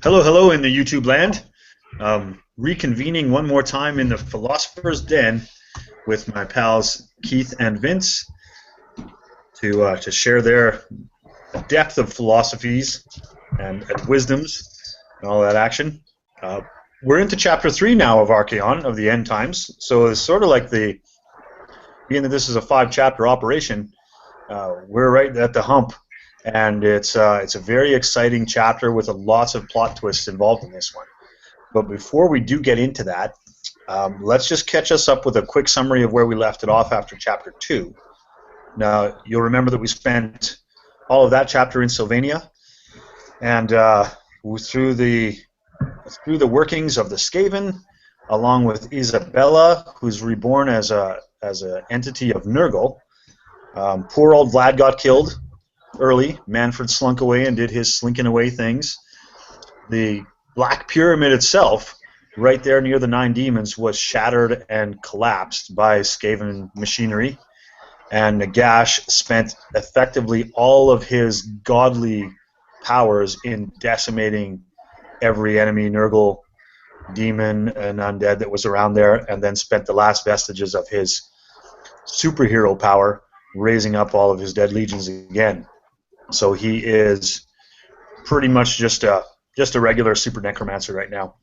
Hello, hello in the YouTube land. Reconvening one more time in the Philosopher's Den with my pals Keith and Vince to share their depth of philosophies and wisdoms and all that action. We're into Chapter 3 now of Archaon, of the End Times, so it's sort of like being that this is a 5-chapter operation, we're right at the hump. And it's a very exciting chapter with lots of plot twists involved in this one. But before we do get into that, let's just catch us up with a quick summary of where we left it off after Chapter 2. Now, you'll remember that we spent all of that chapter in Sylvania, and through the workings of the Skaven, along with Isabella, who's reborn as an entity of Nurgle. Poor old Vlad got killed early. Manfred slunk away and did his slinking away things. The Black Pyramid itself, right there near the 9 Demons, was shattered and collapsed by Skaven machinery. And Nagash spent effectively all of his godly powers in decimating every enemy Nurgle demon and undead that was around there, and then spent the last vestiges of his superhero power raising up all of his dead legions again. So he is pretty much just a regular super necromancer right now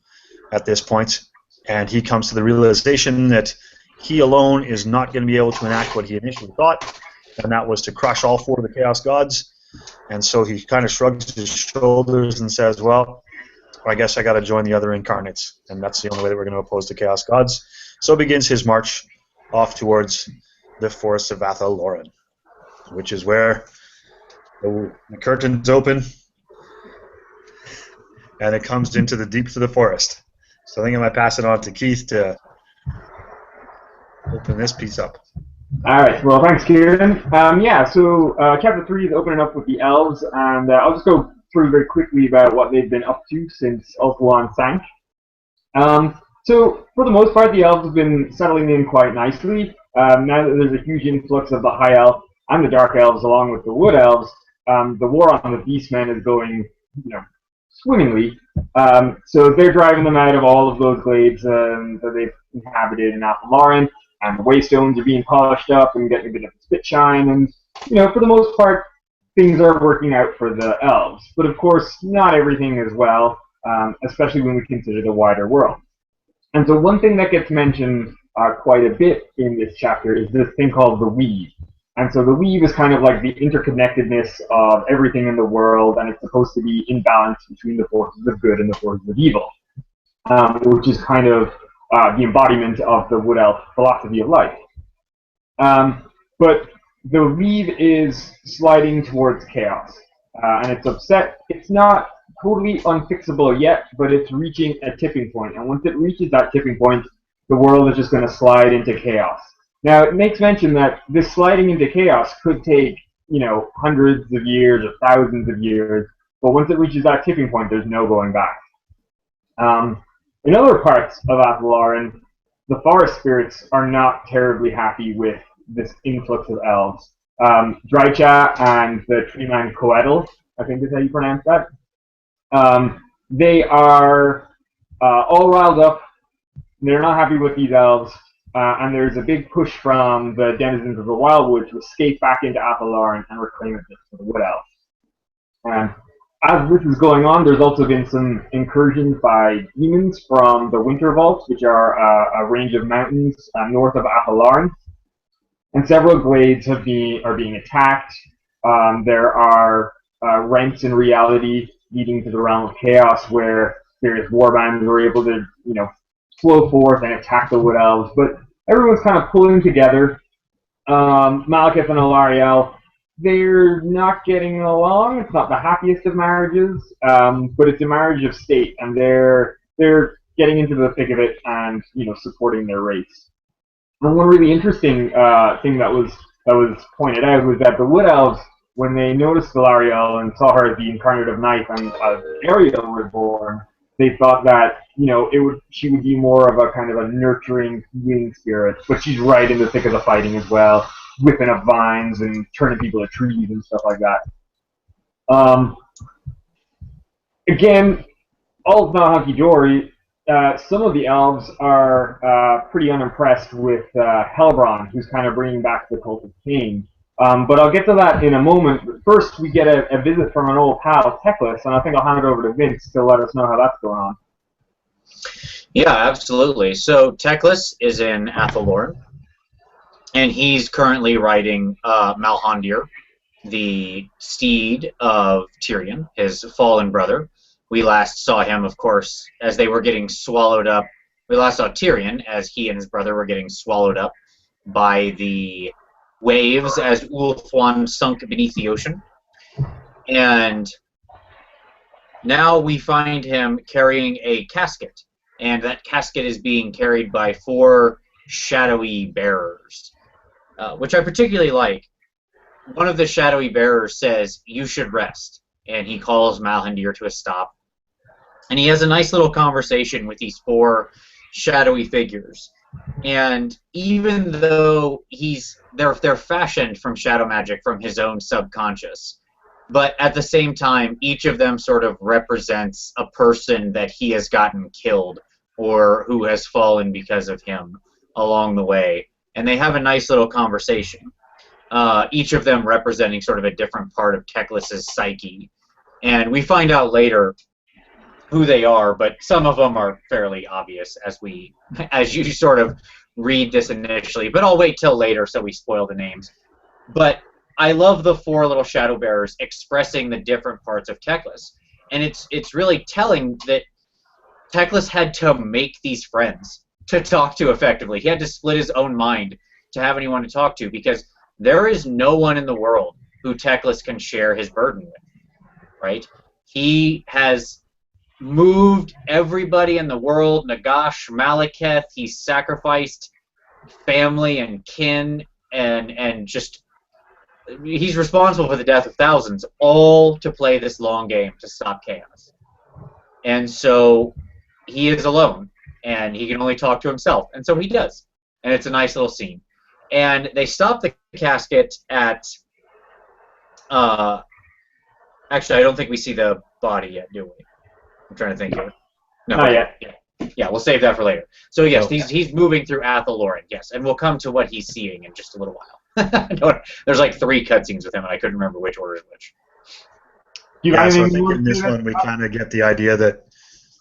at this point, and he comes to the realization that he alone is not going to be able to enact what he initially thought, and that was to crush all 4 of the Chaos Gods. And so he kind of shrugs his shoulders and says, well, I guess I got to join the other Incarnates, and that's the only way that we're going to oppose the Chaos Gods. So begins his march off towards the forests of Athel Loren, which is where the curtains open, and it comes into the deeps of the forest. So I think I might pass it on to Keith to open this piece up. All right. Well, thanks, Kieran. So Chapter 3 is opening up with the Elves, and I'll just go through very quickly about what they've been up to since Ulthuan sank. So for the most part, the Elves have been settling in quite nicely. Now that there's a huge influx of the High Elf and the Dark Elves, along with the Wood Elves, the war on the Beastmen is going, swimmingly. So they're driving them out of all of those glades that they've inhabited in Athel Loren, and the Waystones are being polished up and getting a bit of spit shine, and for the most part, things are working out for the Elves. But of course, not everything as well, especially when we consider the wider world. And so one thing that gets mentioned quite a bit in this chapter is this thing called the Weave. And so the Weave is kind of like the interconnectedness of everything in the world, and it's supposed to be in balance between the forces of good and the forces of evil, which is kind of the embodiment of the Wood Elf philosophy of life. But the Weave is sliding towards chaos, and it's upset. It's not totally unfixable yet, but it's reaching a tipping point, and once it reaches that tipping point, the world is just going to slide into chaos. Now, it makes mention that this sliding into chaos could take, hundreds of years or thousands of years, but once it reaches that tipping point, there's no going back. In other parts of Athel Loren, the forest spirits are not terribly happy with this influx of elves. Drycha and the treeman Coetel, I think is how you pronounce that, they are all riled up. They're not happy with these elves. And there's a big push from the denizens of the Wildwood to escape back into Athel Loren and reclaim it for the Wood Elves. And as this is going on, there's also been some incursions by demons from the Winter Vaults, which are a range of mountains north of Athel Loren. And several glades are being attacked. There are rents in reality leading to the realm of chaos, where various warbands are able to, flow forth and attack the Wood Elves, but everyone's kind of pulling together. Malekith and Alariel, they're not getting along. It's not the happiest of marriages, but it's a marriage of state, and they're getting into the thick of it and supporting their race. And one really interesting thing that was pointed out was that the Wood Elves, when they noticed Alariel and saw her as the incarnate of night and Ariel was born, they thought that she would be more of a kind of a nurturing, healing spirit, but she's right in the thick of the fighting as well, whipping up vines and turning people to trees and stuff like that. Again, all's not hunky-dory. Some of the elves are pretty unimpressed with Helbron, who's kind of bringing back the cult of Cain. But I'll get to that in a moment. But first, we get a visit from an old pal, Teclis, and I think I'll hand it over to Vince to let us know how that's going on. Yeah, absolutely. So Teclis is in Athel Loren, and he's currently riding Malhandir, the steed of Tyrion, his fallen brother. We last saw him, of course, as they were getting swallowed up. We last saw Tyrion as he and his brother were getting swallowed up by the waves as Ulthuan sunk beneath the ocean. And now we find him carrying a casket, and that casket is being carried by 4 shadowy bearers, which I particularly like. One of the shadowy bearers says, "You should rest," and he calls Malhandir to a stop. And he has a nice little conversation with these 4 shadowy figures. And even though they're fashioned from shadow magic from his own subconscious, but at the same time, each of them sort of represents a person that he has gotten killed or who has fallen because of him along the way. And they have a nice little conversation. Each of them representing sort of a different part of Teclis's psyche. And we find out later who they are, but some of them are fairly obvious as you sort of read this initially. But I'll wait till later so we spoil the names. But I love the 4 little shadow bearers expressing the different parts of Teclis. And it's really telling that Teclis had to make these friends to talk to effectively. He had to split his own mind to have anyone to talk to, because there is no one in the world who Teclis can share his burden with, right? He has moved everybody in the world, Nagash, Malekith. He's sacrificed family and kin, and just he's responsible for the death of thousands, all to play this long game to stop chaos. And so he is alone, and he can only talk to himself, and so he does. And it's a nice little scene. And they stop the casket at actually, I don't think we see the body yet, do we? I'm trying to think here. No, Not yet. Yeah, we'll save that for later. So yes, he's moving through Athel Loren, yes, and we'll come to what he's seeing in just a little while. There's like 3 cutscenes with him, and I couldn't remember which order is which. Yeah, so I think in this one we kind of get the idea that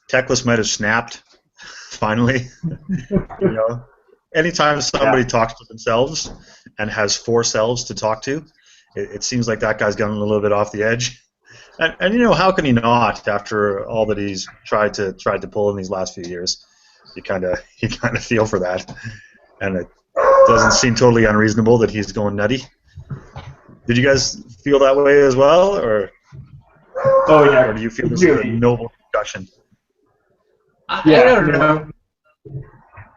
Teclis might have snapped, finally. You know, anytime somebody talks to themselves and has 4 selves to talk to, it seems like that guy's gotten a little bit off the edge. And you know, how can he not, after all that he's tried to pull in these last few years? You kind of feel for that, and it doesn't seem totally unreasonable that he's going nutty. Did you guys feel that way as well, or? Oh yeah. Or do you feel this is a noble discussion? I don't know.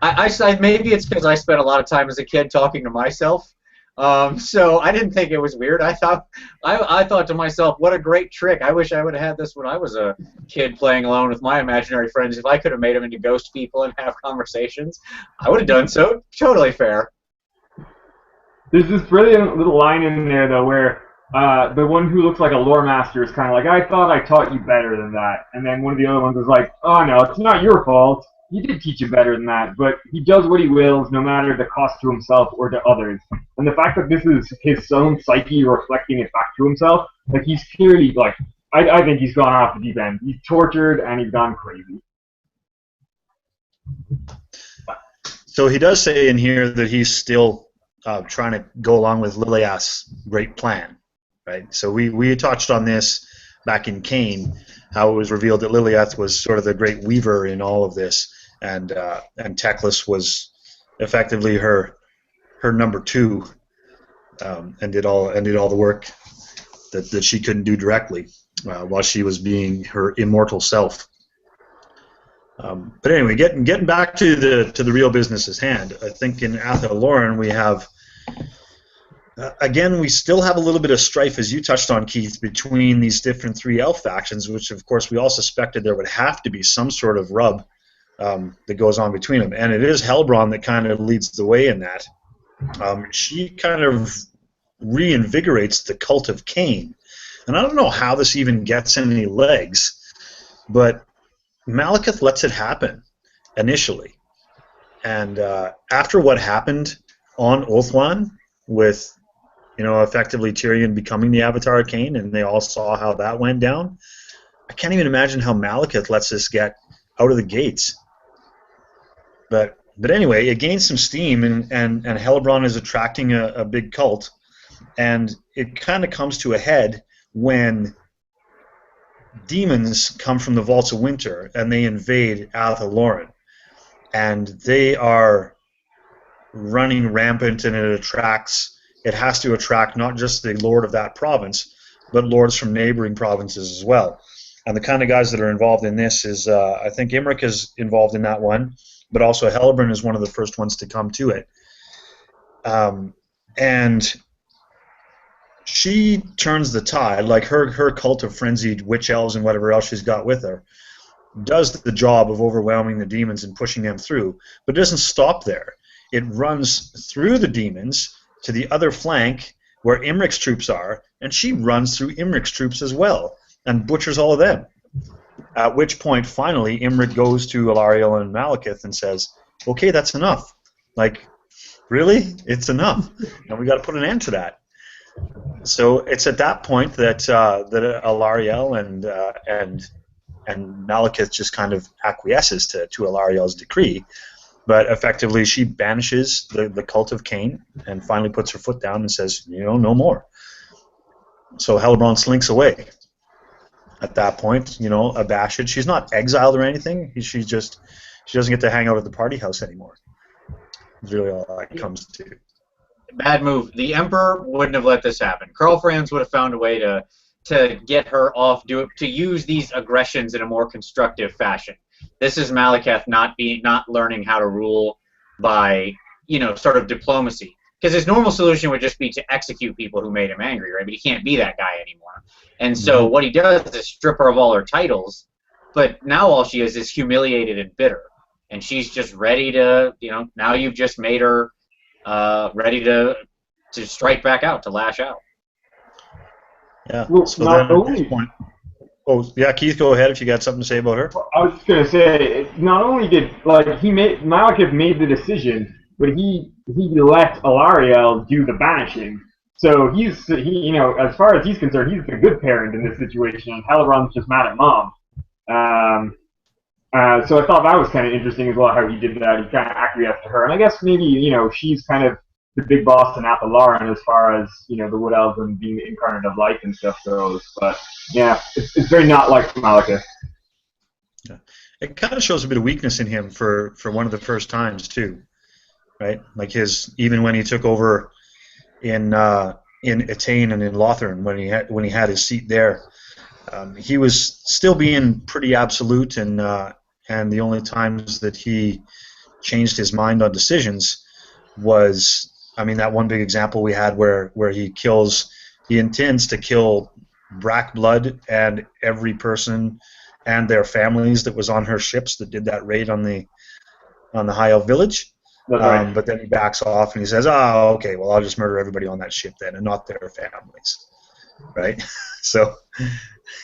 I maybe it's because I spent a lot of time as a kid talking to myself. So I didn't think it was weird. I thought to myself, what a great trick. I wish I would have had this when I was a kid playing alone with my imaginary friends. If I could have made them into ghost people and have conversations, I would have done so. Totally fair. There's this brilliant little line in there, though, where the one who looks like a lore master is kind of like, I thought I taught you better than that. And then one of the other ones is like, oh, no, it's not your fault. He did teach you better than that, but he does what he wills, no matter the cost to himself or to others. And the fact that this is his own psyche reflecting it back to himself, like he's clearly, like, I think he's gone off the deep end. He's tortured and he's gone crazy. So he does say in here that he's still trying to go along with Liliath's great plan, right? So we touched on this back in Cain, how it was revealed that Liliath was sort of the great weaver in all of this, and Teclis was effectively her number 2, and did all the work that she couldn't do directly, while she was being her immortal self. But anyway, getting back to the real business at hand, I think in Athel Loren we have. Again, we still have a little bit of strife, as you touched on, Keith, between these different 3 elf factions, which, of course, we all suspected there would have to be some sort of rub that goes on between them. And it is Helbron that kind of leads the way in that. She kind of reinvigorates the cult of Cain. And I don't know how this even gets any legs, but Malekith lets it happen initially, and after what happened on Ulthuan with, effectively Tyrion becoming the Avatar Archaon, and they all saw how that went down. I can't even imagine how Malekith lets this get out of the gates. But anyway, it gains some steam, and Hellebrand is attracting a big cult, and it kind of comes to a head when demons come from the Vaults of Winter, and they invade Athel Loren, and they are running rampant, and it has to attract not just the lord of that province, but lords from neighboring provinces as well. And the kind of guys that are involved in this is, I think Imric is involved in that one, but also Hellebrand is one of the first ones to come to it. And she turns the tide, like her cult of frenzied witch elves and whatever else she's got with her, does the job of overwhelming the demons and pushing them through, but it doesn't stop there. It runs through the demons to the other flank where Imric's troops are, and she runs through Imric's troops as well and butchers all of them. At which point, finally, Imric goes to Alariel and Malekith and says, okay, that's enough. Like, really? It's enough. And we got to put an end to that. So it's at that point that Alariel and Malekith just kind of acquiesces to Alariel's decree. But effectively, she banishes the cult of Cain and finally puts her foot down and says, no more. So Hellebrand slinks away. At that point, abashed. She's not exiled or anything. She doesn't get to hang out at the party house anymore. It's really all that comes to. Bad move. The Emperor wouldn't have let this happen. Karl Franz would have found a way to get her off, to use these aggressions in a more constructive fashion. This is Malekith not learning how to rule by, sort of diplomacy. Because his normal solution would just be to execute people who made him angry, right? But he can't be that guy anymore. And so what he does is strip her of all her titles, but now all she is humiliated and bitter. And she's just ready to, now you've just made her ready to strike back out, to lash out. Yeah. Well, so not then only, at this point, yeah, Keith, go ahead if you got something to say about her. I was just gonna say, not only did Malekith made the decision, but he let Alariel do the banishing. So he as far as he's concerned, he's the good parent in this situation, and Hellebrand's just mad at mom. So I thought that was kind of interesting as well, how he did that. He kind of acquiesced to her, and I guess maybe she's kind of the big boss in Athel Loren as far as the Wood Elves and being the incarnate of light and stuff goes. But yeah, it's very not like Malekith. Yeah. It kind of shows a bit of weakness in him for one of the first times too, right? Like even when he took over in Etain and in Lothern, when he had his seat there, he was still being pretty absolute, and the only times that he changed his mind on decisions was, that one big example we had where he intends to kill Brackblood and every person and their families that was on her ships that did that raid on the High Elf village. Right. But then he backs off and he says, "Oh, okay, well, I'll just murder everybody on that ship then, and not their families." Right? So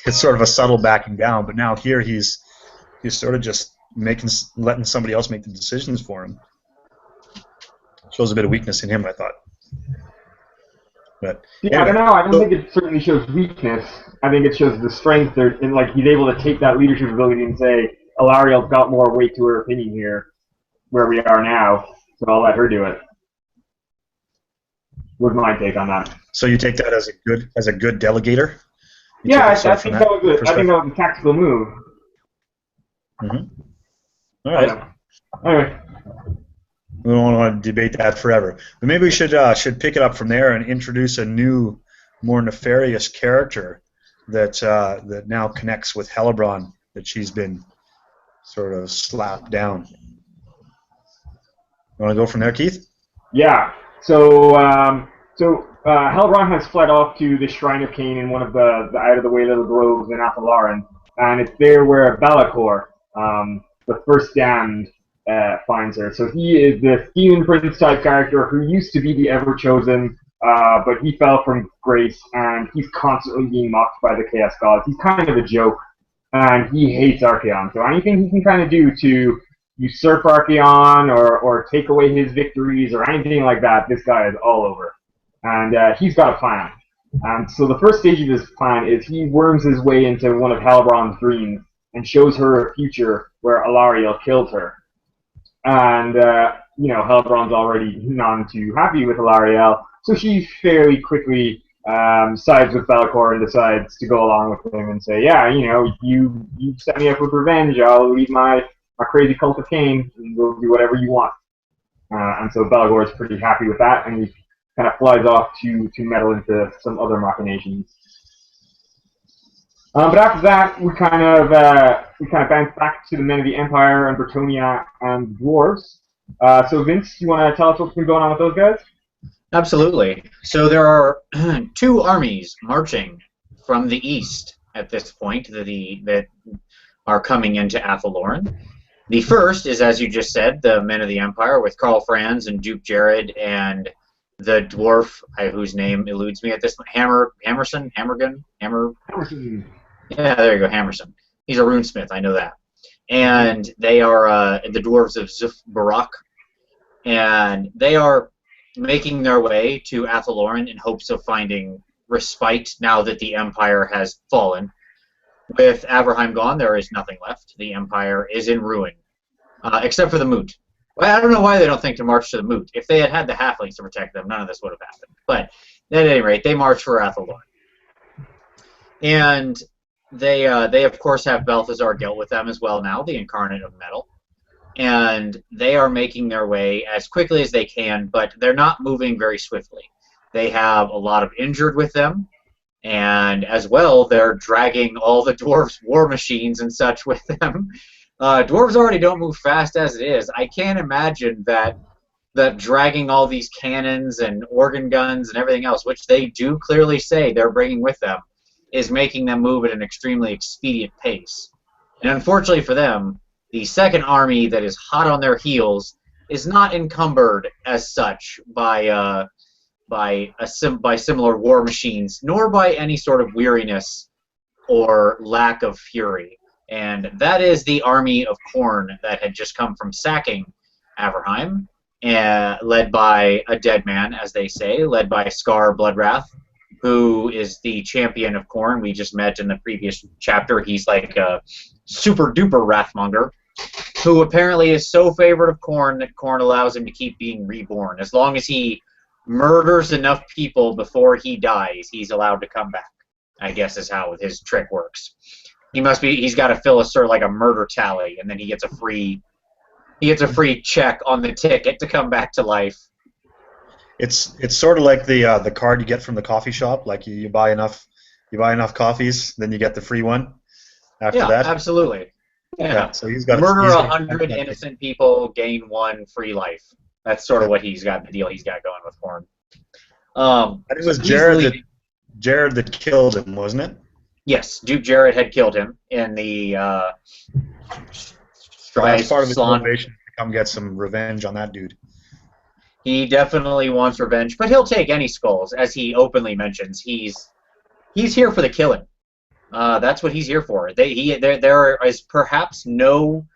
it's sort of a subtle backing down. But now here he's sort of just letting somebody else make the decisions for him. Shows a bit of weakness in him, I thought. But yeah, anyway, I don't think it certainly shows weakness. I think it shows the strength, and like he's able to take that leadership ability and say, Alariel's got more weight to her opinion here, where we are now, so I'll let her do it. Was my take on that. So you take that as a good delegator? Yeah, I think that was good. I think that was a tactical move. Mm-hmm. All right. Anyway. We don't want to debate that forever. But maybe we should pick it up from there and introduce a new, more nefarious character that now connects with Hellebrand, that she's been sort of slapped down. You want to go from there, Keith? Yeah. So Hellebrand has fled off to the Shrine of Cain in one of the out-of-the-way little groves in Athel Loren, and it's there where Bellakor, the first damned, finds her. So he is this demon prince type character who used to be the Ever-Chosen, but he fell from grace, and he's constantly being mocked by the Chaos Gods. He's kind of a joke. and he hates Archaon. So anything he can kind of do to usurp Archaon or take away his victories or anything like that, this guy is all over. And he's got a plan. And so the first stage of his plan is he worms his way into one of Halbrand's dreams and shows her a future where Alariel killed her. And, Halbrand's already none too happy with Alariel, so she fairly quickly sides with Bellakor and decides to go along with him and say, yeah, you set me up with revenge, I'll leave my crazy cult of Cain and we'll do whatever you want. And so Bellakor is pretty happy with that, and he kind of flies off to meddle into some other machinations. But after that, we kind of bounce back to the men of the Empire and Bretonnia and the dwarves. So Vince, you want to tell us what's been going on with those guys? Absolutely. So there are two armies marching from the east at this point that are coming into Athel Loren. The first is, as you just said, the men of the Empire with Karl Franz and Duke Jared and the dwarf whose name eludes me at this point, Hammerson. Yeah, there you go, Hammerson. He's a runesmith, I know that. And they are the dwarves of Zuf Barak, and they are making their way to Athel Loren in hopes of finding respite now that the Empire has fallen. With Averheim gone, there is nothing left. The Empire is in ruin, except for the Moot. Well, I don't know why they don't think to march to the Moot. If they had had the halflings to protect them, none of this would have happened. But at any rate, they march for Athel Loren. And they of course have Balthazar Gelt with them as well now, the Incarnate of Metal. And they are making their way as quickly as they can, but they're not moving very swiftly. They have a lot of injured with them, and as well, they're dragging all the dwarves' war machines and such with them. Dwarves already don't move fast as it is. I can't imagine that dragging all these cannons and organ guns and everything else, which they do clearly say they're bringing with them, is making them move at an extremely expedient pace. And unfortunately for them, the second army that is hot on their heels is not encumbered as such by similar war machines, nor by any sort of weariness or lack of fury. And that is the army of Khorne that had just come from sacking Averheim, led by a dead man, as they say, led by Scar Bloodwrath, who is the champion of Khorne. We just met in the previous chapter. He's like a super-duper Wrathmonger, who apparently is so favored of Khorne that Khorne allows him to keep being reborn. As long as he murders enough people before he dies, he's allowed to come back, I guess is how his trick works. He's got to fill a murder tally, and then he gets a free check on the ticket to come back to life. It's sort of like the card you get from the coffee shop. Like you buy enough coffees, then you get the free one after that. Yeah, absolutely. Yeah. So he's got murder 100 innocent people, gain 1 free life. That's sort of what the deal he's got going with Khorne. And it was Jared that killed him, wasn't it? Yes, Duke Jared had killed him in the That's part of his motivation to come get some revenge on that dude. He definitely wants revenge, but he'll take any skulls, as he openly mentions. He's here for the killing. That's what he's here for. There is perhaps no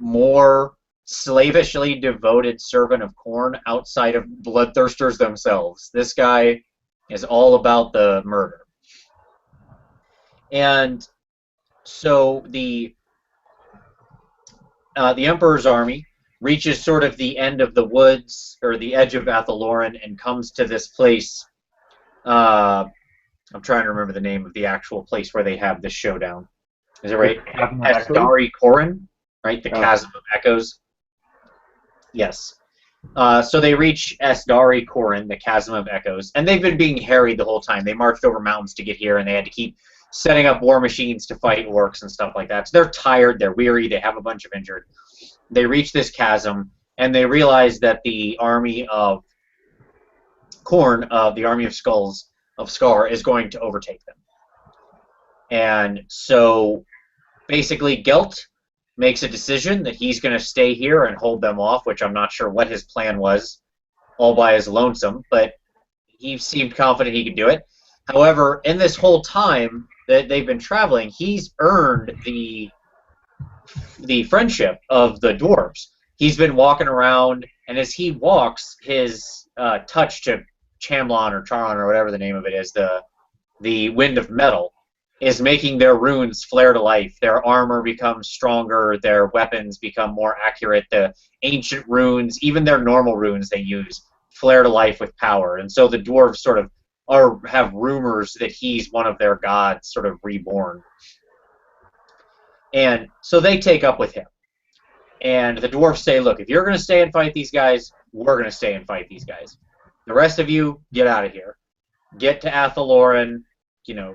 more slavishly devoted servant of Khorne outside of bloodthirsters themselves. This guy is all about the murder. And so the Emperor's army reaches sort of the end of the woods, or the edge of Athel Loren, and comes to this place. I'm trying to remember the name of the actual place where they have this showdown. Is it right? Asdari Korin, right? The Chasm of Echoes. Yes. So they reach Asdari Korin, the Chasm of Echoes, and they've been being harried the whole time. They marched over mountains to get here, and they had to keep setting up war machines to fight orcs and stuff like that. So they're tired, they're weary, they have a bunch of injured. They reach this chasm, and they realize that the army of Khorne, the army of skulls of Scar, is going to overtake them. And so basically Gelt makes a decision that he's going to stay here and hold them off, which I'm not sure what his plan was, all by his lonesome, but he seemed confident he could do it. However, in this whole time that they've been traveling, he's earned the friendship of the dwarves. He's been walking around, and as he walks, his touch to Chamlon or Charon or whatever the name of it is, the wind of metal, is making their runes flare to life. Their armor becomes stronger, their weapons become more accurate, the ancient runes, even their normal runes they use, flare to life with power. And so the dwarves sort of have rumors that he's one of their gods, sort of reborn. And so they take up with him. And the dwarves say, look, if you're going to stay and fight these guys, we're going to stay and fight these guys. The rest of you, get out of here. Get to Athel Loren,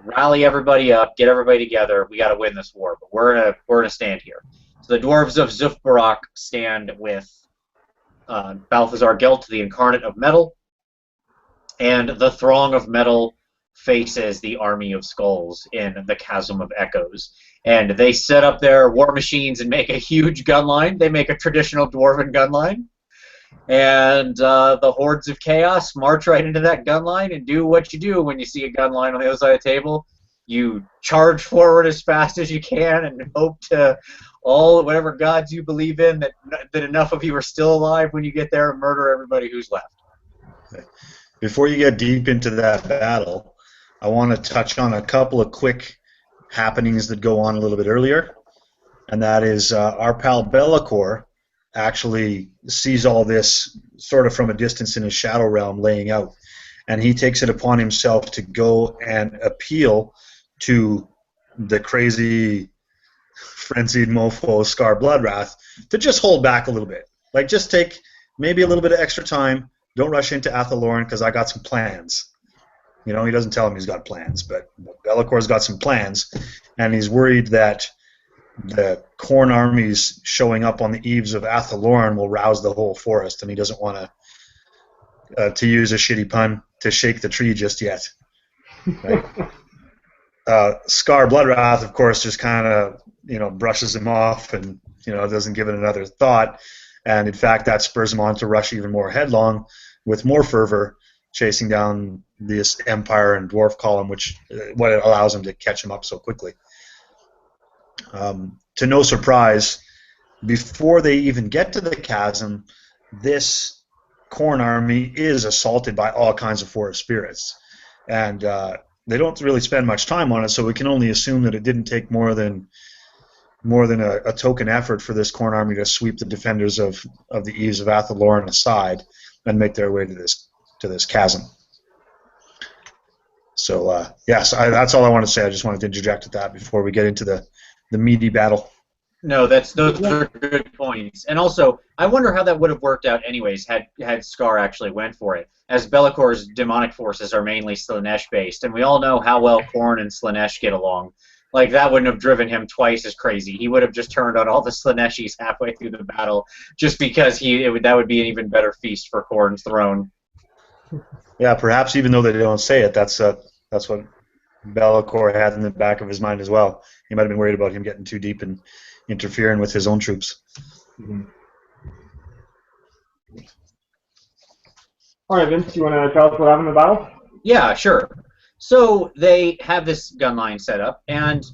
rally everybody up, get everybody together. We got to win this war, but we're gonna stand here. So the dwarves of Zufbarak stand with Balthazar Gelt, the Incarnate of Metal, and the Throng of Metal faces the Army of Skulls in the Chasm of Echoes. And they set up their war machines and make a huge gun line. They make a traditional dwarven gun line. And the hordes of chaos march right into that gun line and do what you do when you see a gun line on the other side of the table. You charge forward as fast as you can and hope to whatever gods you believe in that enough of you are still alive when you get there and murder everybody who's left. Before you get deep into that battle, I want to touch on a couple of quick happenings that go on a little bit earlier, and that is our pal Bellakor actually sees all this sort of from a distance in his shadow realm laying out, and he takes it upon himself to go and appeal to the crazy frenzied mofo Scar Bloodwrath to just hold back a little bit, like just take maybe a little bit of extra time, don't rush into Athel Loren because I got some plans. He doesn't tell him he's got plans, but Bellacor's got some plans, and he's worried that the Khorne armies showing up on the eaves of Athel Loren will rouse the whole forest, and he doesn't want to use a shitty pun, to shake the tree just yet. Right? Scar Bloodwrath, of course, just kind of brushes him off and doesn't give it another thought, and in fact that spurs him on to rush even more headlong with more fervor, chasing down this Empire and Dwarf column, which what allows him to catch him up so quickly. To no surprise, before they even get to the chasm, this Khorne army is assaulted by all kinds of forest spirits, and they don't really spend much time on it, so we can only assume that it didn't take more than a token effort for this Khorne army to sweep the defenders of the eaves of Athel Loren aside and make their way to this chasm. So yes, that's all I want to say. I just wanted to interject at that before we get into the meaty battle. No, those are good points. And also, I wonder how that would have worked out anyways had Scar actually went for it, as Bellacor's demonic forces are mainly Slaanesh-based, and we all know how well Khorne and Slaanesh get along. Like, that wouldn't have driven him twice as crazy. He would have just turned on all the Slaaneshis halfway through the battle, just because that would be an even better feast for Khorne's throne. Yeah, perhaps even though they don't say it, that's what Bellakor had in the back of his mind as well. He might have been worried about him getting too deep and interfering with his own troops. Mm-hmm. All right, Vince, you want to tell us what happened in the battle? Yeah, sure. So they have this gun line set up, and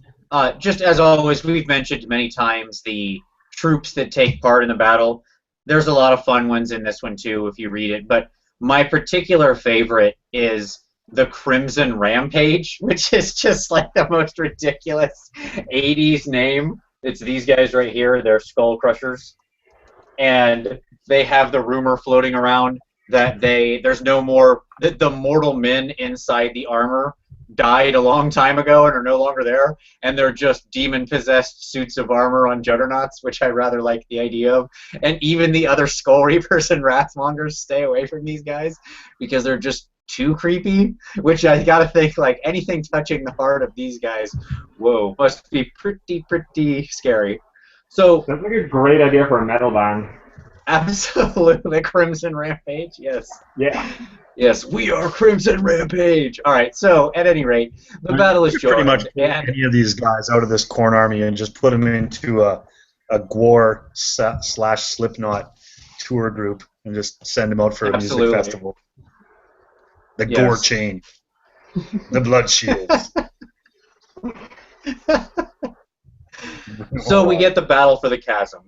just as always, we've mentioned many times the troops that take part in the battle. There's a lot of fun ones in this one too, if you read it, but my particular favorite is the Crimson Rampage, which is just like the most ridiculous 80s name. It's these guys right here, they're Skull Crushers. And they have the rumor floating around that there's no more, that the mortal men inside the armor died a long time ago and are no longer there, and they're just demon-possessed suits of armor on juggernauts, which I rather like the idea of. And even the other Skull Reapers and Wrathmongers stay away from these guys because they're just too creepy, which I gotta think, like, anything touching the heart of these guys, whoa, must be pretty scary. So that's like a great idea for a metal band. Absolutely, Crimson Rampage, yes. Yeah. Yes, we are Crimson Rampage. All right, so at any rate, the battle is joined. Pretty much any of these guys out of this Khorne army and just put them into a Gwar / Slipknot tour group and just send them out for a music festival. The Gore chain. The blood shields. So we get the battle for the chasm.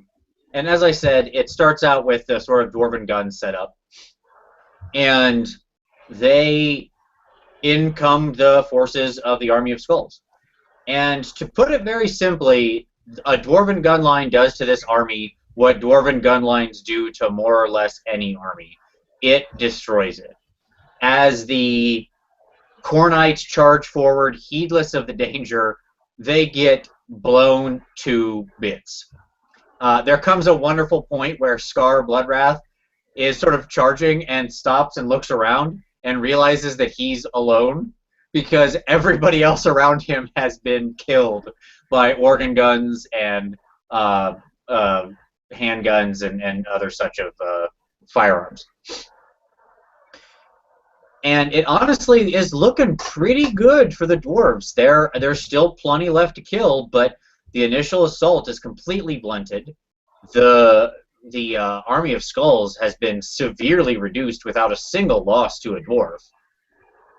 And as I said, it starts out with the sort of dwarven gun setup. And in come the forces of the Army of Skulls. And to put it very simply, a dwarven gun line does to this army what dwarven gun lines do to more or less any army. It destroys it. As the Khornites charge forward, heedless of the danger, they get blown to bits. There comes a wonderful point where Scar Bloodwrath is sort of charging and stops and looks around and realizes that he's alone because everybody else around him has been killed by organ guns and handguns and other such of firearms. And it honestly is looking pretty good for the dwarves. There's still plenty left to kill, but the initial assault is completely blunted. The Army of Skulls has been severely reduced without a single loss to a dwarf,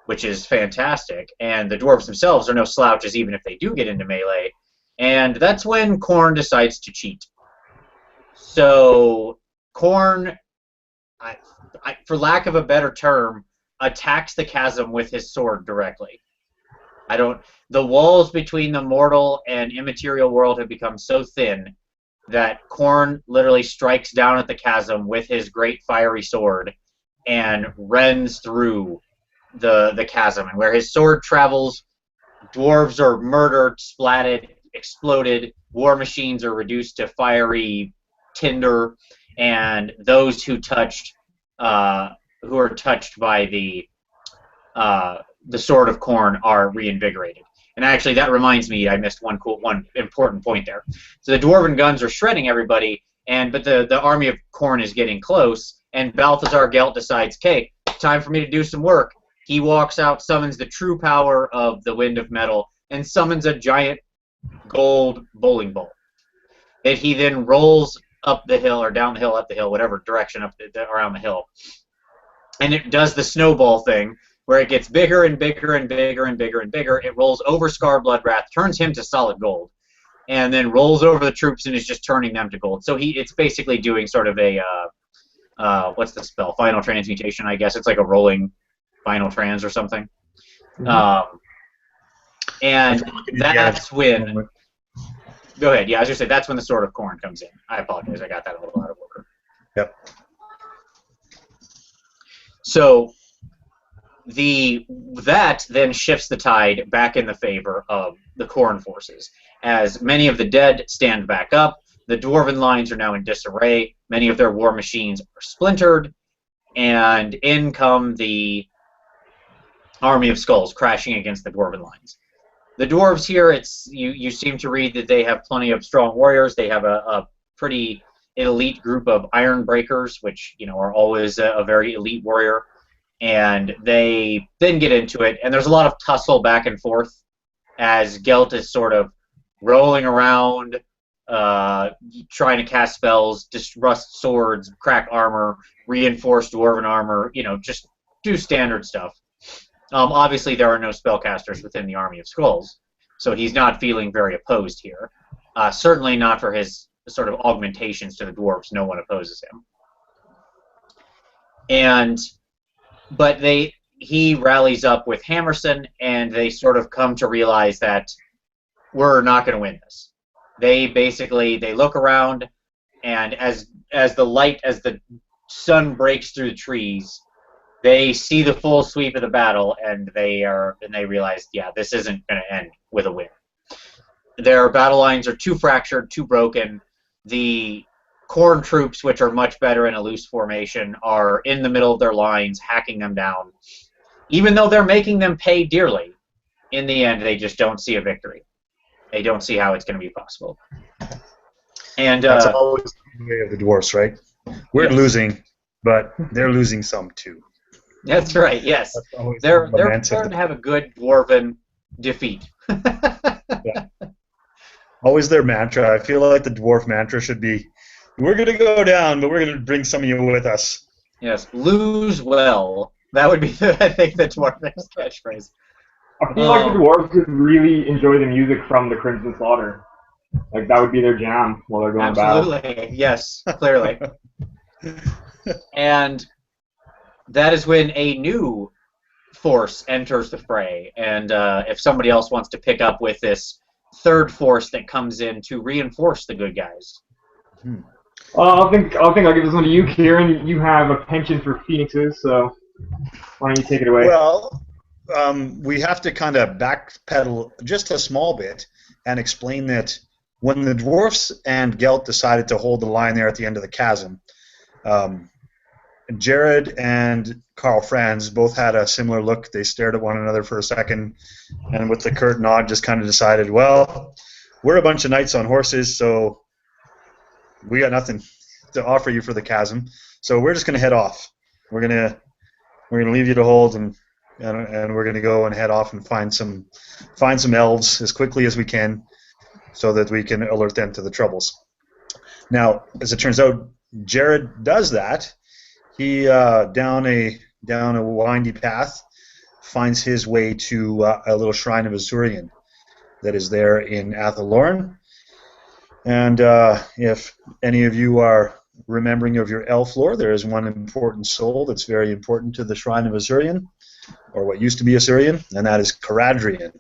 which is fantastic. And the dwarves themselves are no slouches, even if they do get into melee. And that's when Khorne decides to cheat. So Khorne, for lack of a better term, attacks the chasm with his sword directly. The walls between the mortal and immaterial world have become so thin that Khorne literally strikes down at the chasm with his great fiery sword and rends through the chasm. And where his sword travels, dwarves are murdered, splatted, exploded, war machines are reduced to fiery tinder, and those who are touched by the sword of Khorne are reinvigorated. And actually, that reminds me, I missed one important point there. So the dwarven guns are shredding everybody, but the army of Khorne is getting close, and Balthazar Gelt decides, okay, time for me to do some work. He walks out, summons the true power of the Wind of Metal, and summons a giant gold bowling ball that he then rolls up the hill, or down the hill, up the hill, whatever direction around the hill. And it does the snowball thing, where it gets bigger and bigger and bigger and bigger and bigger. It rolls over Scar Bloodwrath, turns him to solid gold, and then rolls over the troops and is just turning them to gold. So it's basically doing sort of a, what's the spell? Final transmutation, I guess. It's like a rolling final trans or something. Mm-hmm. And that's when... Go ahead. Yeah, I was going to say, that's when the Sword of Khorne comes in. I apologize. I got that a little out of order. Yep. So that then shifts the tide back in the favor of the Khorne forces. As many of the dead stand back up, the dwarven lines are now in disarray, many of their war machines are splintered, and in come the Army of Skulls crashing against the dwarven lines. The dwarves here, you seem to read that they have plenty of strong warriors. They have a pretty elite group of iron breakers, which are always a very elite warrior. And they then get into it, and there's a lot of tussle back and forth as Gelt is sort of rolling around, trying to cast spells, disrust swords, crack armor, reinforce dwarven armor, just do standard stuff. Obviously, there are no spellcasters within the Army of Skulls, so he's not feeling very opposed here. Certainly not for his sort of augmentations to the dwarves. No one opposes him. But he rallies up with Hammerson, and they sort of come to realize that we're not going to win this. They look around, and as the sun breaks through the trees, they see the full sweep of the battle, and they realize, yeah, this isn't going to end with a win. Their battle lines are too fractured, too broken. The Khorne troops, which are much better in a loose formation, are in the middle of their lines, hacking them down. Even though they're making them pay dearly, in the end, they just don't see a victory. They don't see how it's going to be possible. And that's always the way of the dwarves, right? We're losing, but they're losing some too. That's right. Yes, they're prepared to have a good dwarven defeat. Yeah. Always their mantra. I feel like the dwarf mantra should be, we're going to go down, but we're going to bring some of you with us. Yes, lose well. That would be, I think, the dwarf catchphrase. I feel like the dwarves would really enjoy the music from the Crimson Slaughter. Like, that would be their jam while they're going to battle. Absolutely, yes, clearly. And that is when a new force enters the fray. And if somebody else wants to pick up with this third force that comes in to reinforce the good guys. I think I'll give this one to you, Kieran. You have a penchant for phoenixes, so why don't you take it away? Well, we have to kind of backpedal just a small bit and explain that when the dwarfs and Gelt decided to hold the line there at the end of the chasm, Jared and Carl Franz both had a similar look. They stared at one another for a second, and with the curt nod just kind of decided, well, we're a bunch of knights on horses, so we got nothing to offer you for the chasm, so we're just going to head off. We're gonna leave you to hold, and we're going to go and head off and find some elves as quickly as we can, so that we can alert them to the troubles. Now, as it turns out, Jared does that. He down a windy path finds his way to a little shrine of Azurian that is there in Athel Loren. And if any of you are remembering of your elf lore, there is one important soul that's very important to the shrine of Azurian, or what used to be Azurian, and that is Caradrian.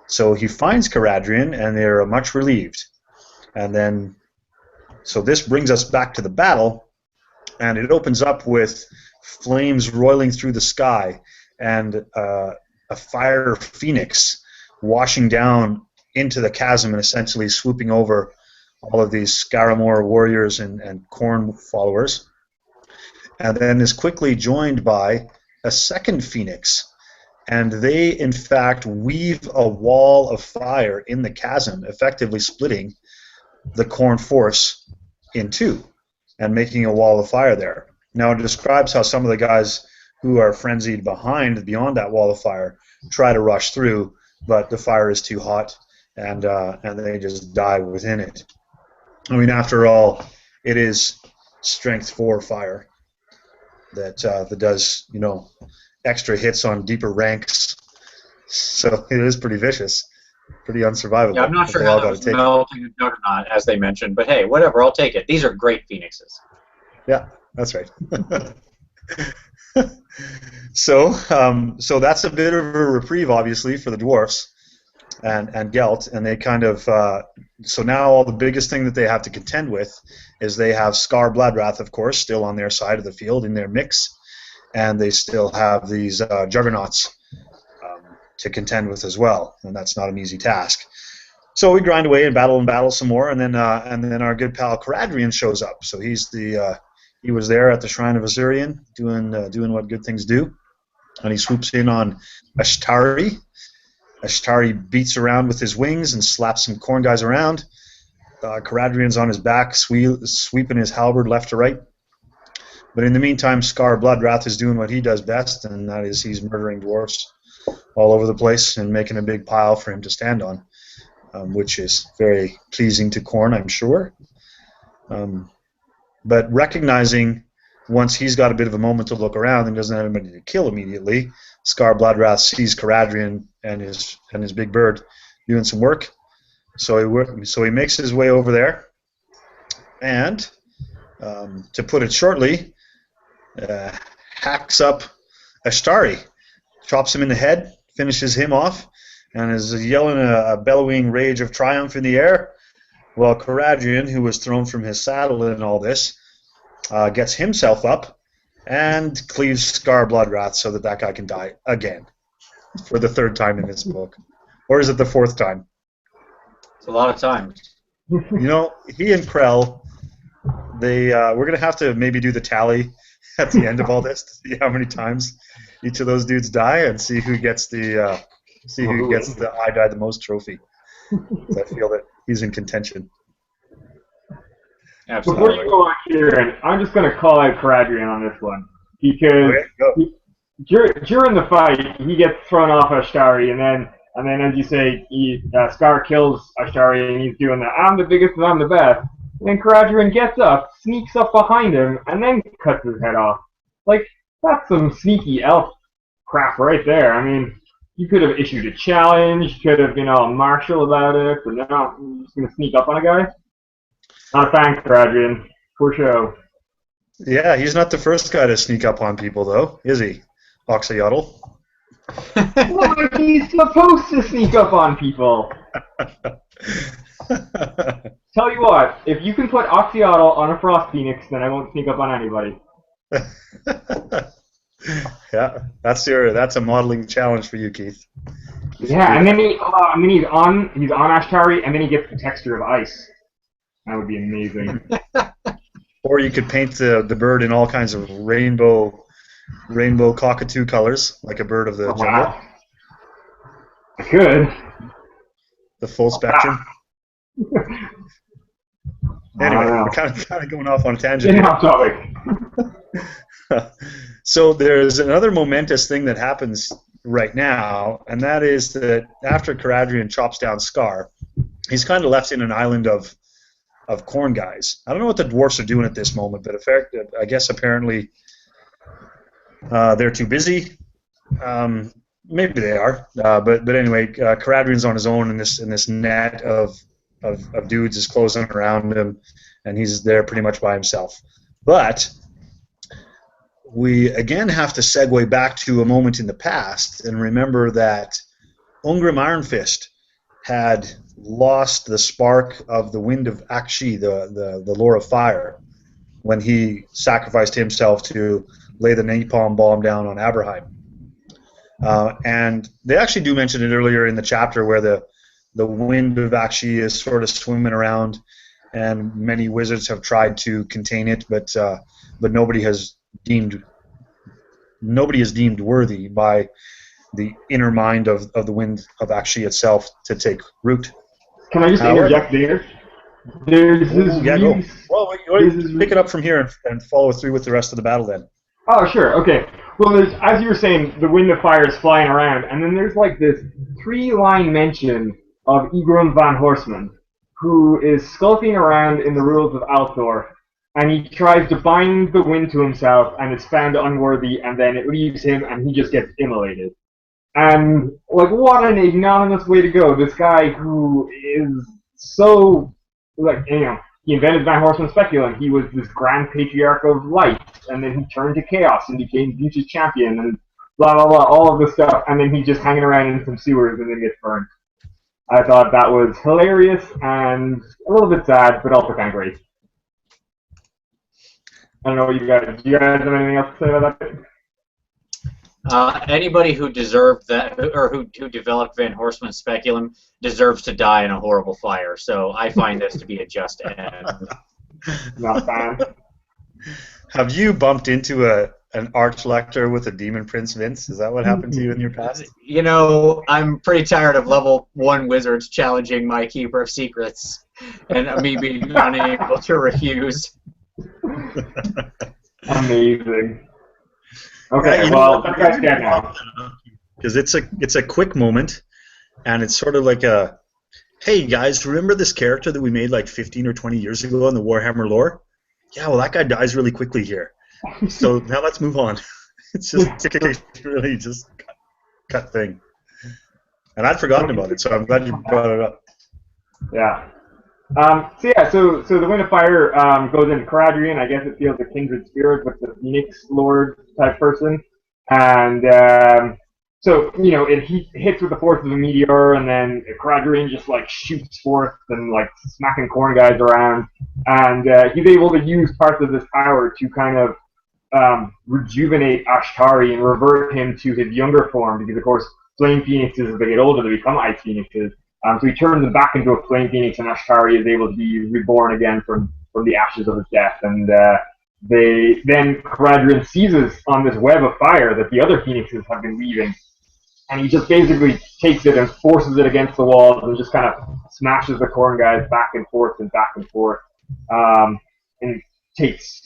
So he finds Caradrian, and they're much relieved. And then, so this brings us back to the battle, and it opens up with flames roiling through the sky, and a fire phoenix washing down into the chasm and essentially swooping over all of these Scaramore warriors and Khorne followers. And then is quickly joined by a second phoenix. And they, in fact, weave a wall of fire in the chasm, effectively splitting the Khorne force in two and making a wall of fire there. Now it describes how some of the guys who are frenzied beyond that wall of fire try to rush through, but the fire is too hot, and they just die within it. I mean, after all, it is strength 4 fire that does, extra hits on deeper ranks, so it is pretty vicious, pretty unsurvivable. Yeah, I'm not sure how that was melting a juggernaut, as they mentioned, but hey, whatever, I'll take it. These are great phoenixes. Yeah, that's right. So that's a bit of a reprieve, obviously, for the dwarfs and Gelt, and they kind of so now all the biggest thing that they have to contend with is they have Scar Bloodwrath, of course, still on their side of the field in their mix, and they still have these juggernauts to contend with as well, and that's not an easy task. So we grind away and battle some more, and then our good pal Caradrian shows up. So he was there at the Shrine of Azurian doing what good things do, and he swoops in on Ashtari. Ashtari beats around with his wings and slaps some Khorne guys around. Caradrian's on his back, sweeping his halberd left to right. But in the meantime, Scar Bloodwrath is doing what he does best, and that is he's murdering dwarfs all over the place and making a big pile for him to stand on, which is very pleasing to Khorne, I'm sure. But recognizing once he's got a bit of a moment to look around and doesn't have anybody to kill immediately, Scar Bloodwrath sees Caradrian and his big bird doing some work. So he makes his way over there, and to put it shortly, hacks up Ashtari, chops him in the head, finishes him off, and is yelling a bellowing rage of triumph in the air, while Caradrian, who was thrown from his saddle in all this, gets himself up and cleaves Scar Bloodwrath so that guy can die again for the 3rd time in this book. Or is it the 4th time? It's a lot of times. He and Krell, we're going to have to maybe do the tally at the end of all this to see how many times each of those dudes die and see who gets the I die the most trophy. I feel that he's in contention. Absolutely. Before you go on, Kieran, I'm just going to call out Caradrian on this one. Because during the fight, he gets thrown off Ashtari, and then as you say, Scar kills Ashtari, and he's doing the I'm the biggest and I'm the best. And then Caradrian gets up, sneaks up behind him, and then cuts his head off. Like, that's some sneaky elf crap right there. I mean, You could have issued a challenge, could have been all martial about it, but no, you're just going to sneak up on a guy? Not a fan, Adrian. For show. Yeah, he's not the first guy to sneak up on people, though, is he? Oxyotl. Well, he's supposed to sneak up on people. Tell you what, if you can put Oxyotl on a Frost Phoenix, then I won't sneak up on anybody. Yeah, that's a modeling challenge for you, Keith. Yeah, and then he's on Ashtari, and then he gets the texture of ice. That would be amazing. Or you could paint the bird in all kinds of rainbow cockatoo colors, like a bird of the jungle. Wow. I could. The full spectrum. Anyway, we're kind of going off on a tangent. Off topic. So there's another momentous thing that happens right now, and that is that after Caradrian chops down Scar, he's kind of left in an island of corn guys. I don't know what the dwarfs are doing at this moment, but I guess apparently they're too busy. Maybe they are, but anyway, Caradrian's on his own in this net of dudes is closing around him, and he's there pretty much by himself. But we again have to segue back to a moment in the past and remember that Ungrim Ironfist had lost the spark of the wind of Akshi, the lore of fire, when he sacrificed himself to lay the napalm bomb down on Aberheim. And they actually do mention it earlier in the chapter where the wind of Akshi is sort of swimming around, and many wizards have tried to contain it, but nobody is deemed worthy by the inner mind of the wind of Akshi itself to take root. Can I just interject there? There's this go. Well, pick it up from here and follow through with the rest of the battle then. Oh, sure. Okay. Well, there's, as you were saying, the wind of fire is flying around, and then there's like this 3-line mention of Egron van Horseman, who is skulking around in the ruins of Althor, and he tries to bind the wind to himself, and is found unworthy, and then it leaves him, and he just gets immolated. And, like, what an ignominious way to go. This guy who is so, like, you know, he invented Van Horseman Speculum. He was this grand patriarch of light, and then he turned to chaos and became Future's champion, and blah, blah, blah, all of this stuff, and then he's just hanging around in some sewers and then gets burned. I thought that was hilarious and a little bit sad, but also kind of great. I don't know what do you guys have anything else to say about that? Anybody who deserved that, or who developed Van Horseman Speculum, deserves to die in a horrible fire. So I find this to be a just end. Not bad. Have you bumped into an arch-lector with a demon prince, Vince? Is that what happened to you in your past? You know, I'm pretty tired of level 1 wizards challenging my Keeper of Secrets, and me being unable to refuse. Amazing. Okay, well, that guy's dead now. Because it's a quick moment, and it's sort of like a, hey guys, remember this character that we made like 15 or 20 years ago in the Warhammer lore? Yeah, well that guy dies really quickly here. So now let's move on. It's just really just cut thing. And I'd forgotten about it, so I'm glad you brought it up. Yeah. So the Wind of Fire goes into Caradrian. I guess it feels a kindred spirit with the Phoenix Lord type person. And so, you know, it hits with the force of a meteor, and then Caradrian just, like, shoots forth and, like, smacking corn guys around. And he's able to use parts of this power to kind of rejuvenate Ashtari and revert him to his younger form, because, of course, Flame Phoenixes, as they get older, they become Ice Phoenixes. So he turns them back into a Flame Phoenix, and Ashtari is able to be reborn again from the ashes of his death. And then Caradrian seizes on this web of fire that the other Phoenixes have been weaving, and he just basically takes it and forces it against the walls and just kind of smashes the corn guys back and forth, and takes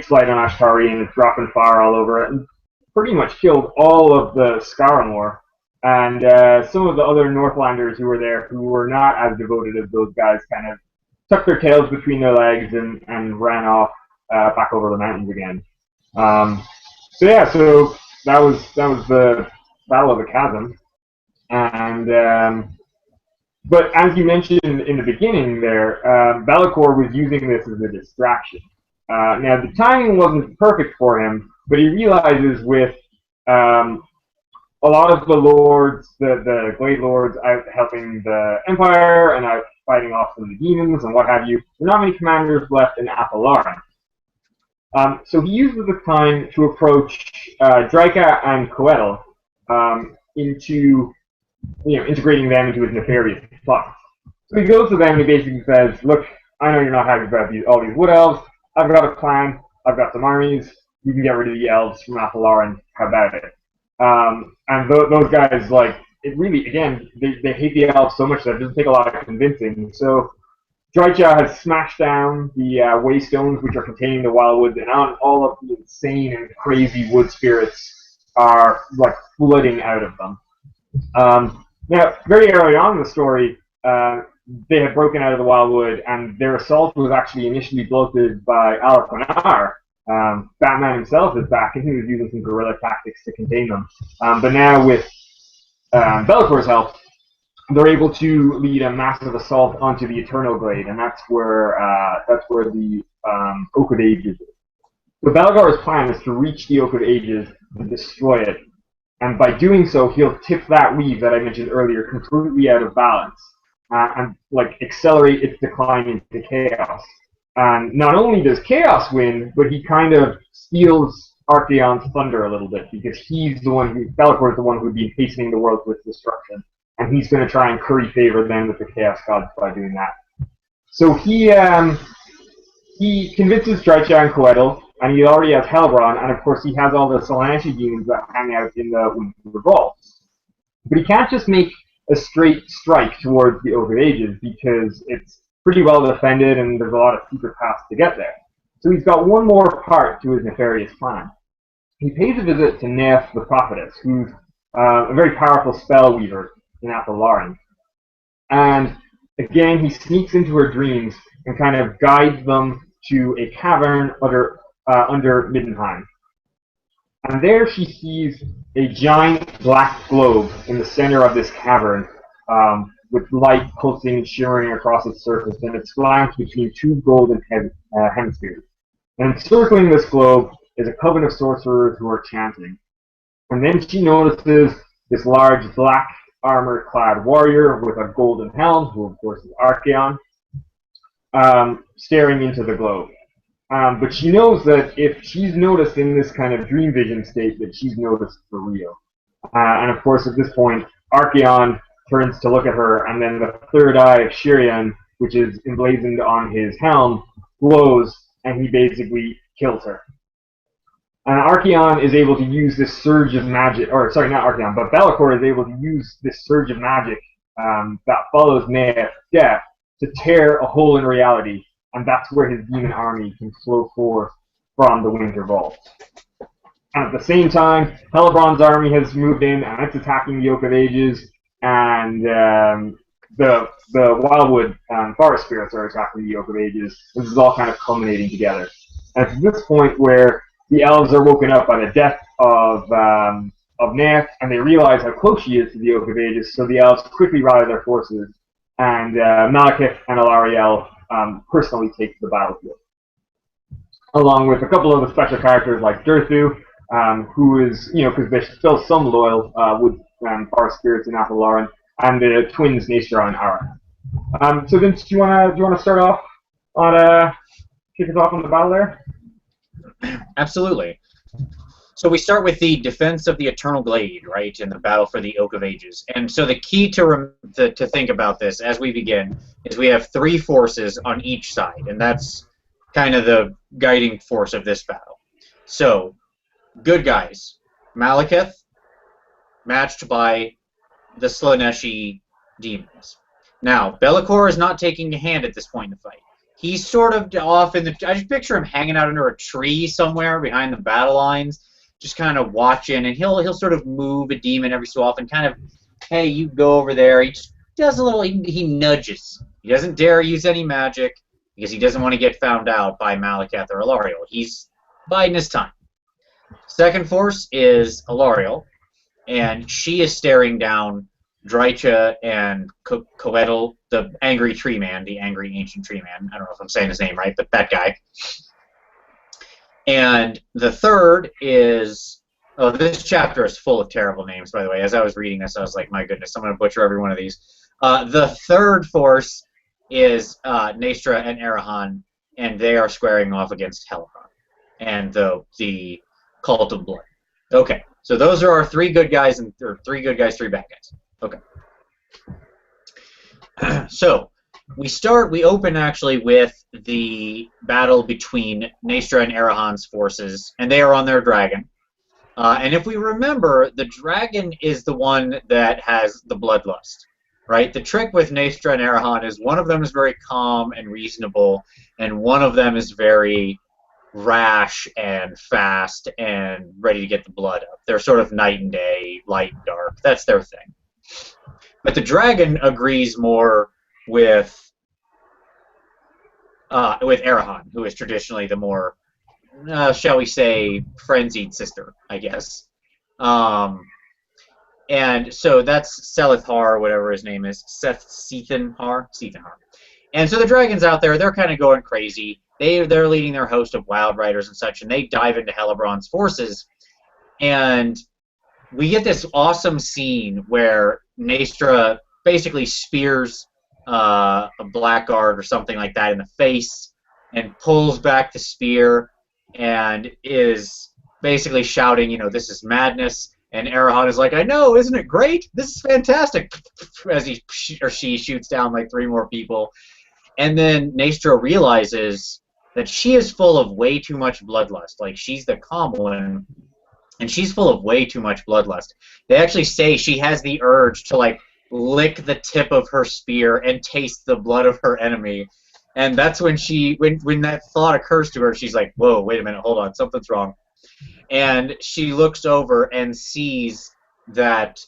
flight on Ashtari and is dropping fire all over it, and pretty much killed all of the Scaramore. And some of the other Northlanders who were there, who were not as devoted as those guys, kind of tucked their tails between their legs and ran off back over the mountains again. So that was the Battle of the Chasm, and but as you mentioned in the beginning there, Bellakor was using this as a distraction. Now the timing wasn't perfect for him, but he realizes with a lot of the lords, the Glade Lords, out helping the Empire and out fighting off some of the demons and what have you, there are not many commanders left in Athel Loren. So he uses the time to approach Draika and Coetel into integrating them into his nefarious plot. So he goes to them and he basically says, look, I know you're not happy about all these Wood Elves. I've got a plan. I've got some armies. You can get rid of the Elves from Athel Loren. How about it? And those guys, like, it really, again, they hate the Elves so much that it doesn't take a lot of convincing. So Drycha has smashed down the waystones which are containing the wildwood, and all of the insane and crazy wood spirits are like flooding out of them. Now, very early on in the story, they had broken out of the wildwood, and their assault was actually initially bloated by Archaon. Batman himself is back, and he was using some guerrilla tactics to contain them. But now, with Bellacor's help, they're able to lead a massive assault onto the Eternal Glade, and that's where the Oak of Ages is. So Bellagor's plan is to reach the Oak of Ages and destroy it, and by doing so, he'll tip that weave that I mentioned earlier completely out of balance, and like accelerate its decline into chaos. And not only does chaos win, but he kind of steals Archaon's thunder a little bit, because he's the one Bellakor is the one who'd be hastening the world to its destruction. And he's going to try and curry favor then with the Chaos Gods by doing that. So he convinces Drycha and Coetel, and he already has Helbron, and of course he has all the Solanshi demons that hang out in the Winter Vaults. But he can't just make a straight strike towards the Oak of Ages, because it's pretty well defended and there's a lot of secret paths to get there. So he's got one more part to his nefarious plan. He pays a visit to Neith the Prophetess, who's a very powerful spell weaver in Athel Loren. And again, he sneaks into her dreams and kind of guides them to a cavern under Middenheim. And there she sees a giant black globe in the center of this cavern, with light pulsing and shimmering across its surface, and it's flanked between two golden hemispheres. And encircling this globe is a coven of sorcerers who are chanting. And then she notices this large black armor-clad warrior with a golden helm, who of course is Archaon, staring into the globe. But she knows that if she's noticed in this kind of dream vision state, that she's noticed for real. And of course, at this point, Archaon turns to look at her, and then the third eye of Shirian, which is emblazoned on his helm, glows, and he basically kills her. And Archaon is able to use this surge of magic, or sorry, not Archaon, but Bellakor is able to use this surge of magic that follows Neith's death to tear a hole in reality, and that's where his demon army can flow forth from the Winter Vault. And at the same time, Helbron's army has moved in, and it's attacking the Oak of Ages, and the Wildwood Forest Spirits are attacking the Oak of Ages. This is all kind of culminating together. And it's this point where the Elves are woken up by the death of Neith, and they realize how close she is to the Oak of Ages, so the Elves quickly rally their forces, and Malekith and Alariel personally take the battlefield. Along with a couple of the special characters like Durthu, who is, because there's still some loyal Wood Forest Spirits in Athel Loren, and the twins Naestra and Ara. So Vince, do you want to start off on kick us off on the battle there? Absolutely. So we start with the defense of the Eternal Glade, right, in the battle for the Oak of Ages. And so the key to think about this as we begin is we have three forces on each side, and that's kind of the guiding force of this battle. So, good guys, Malekith, matched by the Slaaneshi demons. Now, Bellakor is not taking a hand at this point in the fight. He's sort of off in the... I just picture him hanging out under a tree somewhere behind the battle lines, just kind of watching, and he'll sort of move a demon every so often, kind of, hey, you go over there. He just does a little... He nudges. He doesn't dare use any magic because he doesn't want to get found out by Malekith or Alariel. He's biding his time. Second force is Alariel, and she is staring down Drycha and Coetel, the angry tree man, the angry ancient tree man. I don't know if I'm saying his name right, but that guy. And the third is, oh, this chapter is full of terrible names, by the way. As I was reading this, I was like, my goodness, I'm going to butcher every one of these. The third force is Naestra and Archaon, and they are squaring off against Helipron and the Cult of Blood. Okay, so those are our three good guys, or three good guys, three bad guys. Okay. So we open actually with the battle between Naestra and Archaon's forces, and they are on their dragon. And if we remember, the dragon is the one that has the bloodlust, right? The trick with Naestra and Archaon is one of them is very calm and reasonable, and one of them is very rash and fast and ready to get the blood up. They're sort of night and day, light and dark. That's their thing. But the dragon agrees more with Archaon, who is traditionally the more, shall we say, frenzied sister, I guess. And so that's Selithar, whatever his name is, Sethanhar. And so the dragon's out there. They're kind of going crazy. They're leading their host of wild riders and such, and they dive into Helibron's forces. And we get this awesome scene where Naestra basically spears a blackguard or something like that in the face and pulls back the spear and is basically shouting, you know, this is madness. And Archaon is like, I know, isn't it great? This is fantastic. As he or she shoots down like 3 more people. And then Naestra realizes that she is full of way too much bloodlust. Like, she's the calm one, and she's full of way too much bloodlust. They actually say she has the urge to, like, lick the tip of her spear and taste the blood of her enemy. And that's when when that thought occurs to her, she's like, whoa, wait a minute, hold on, something's wrong. And she looks over and sees that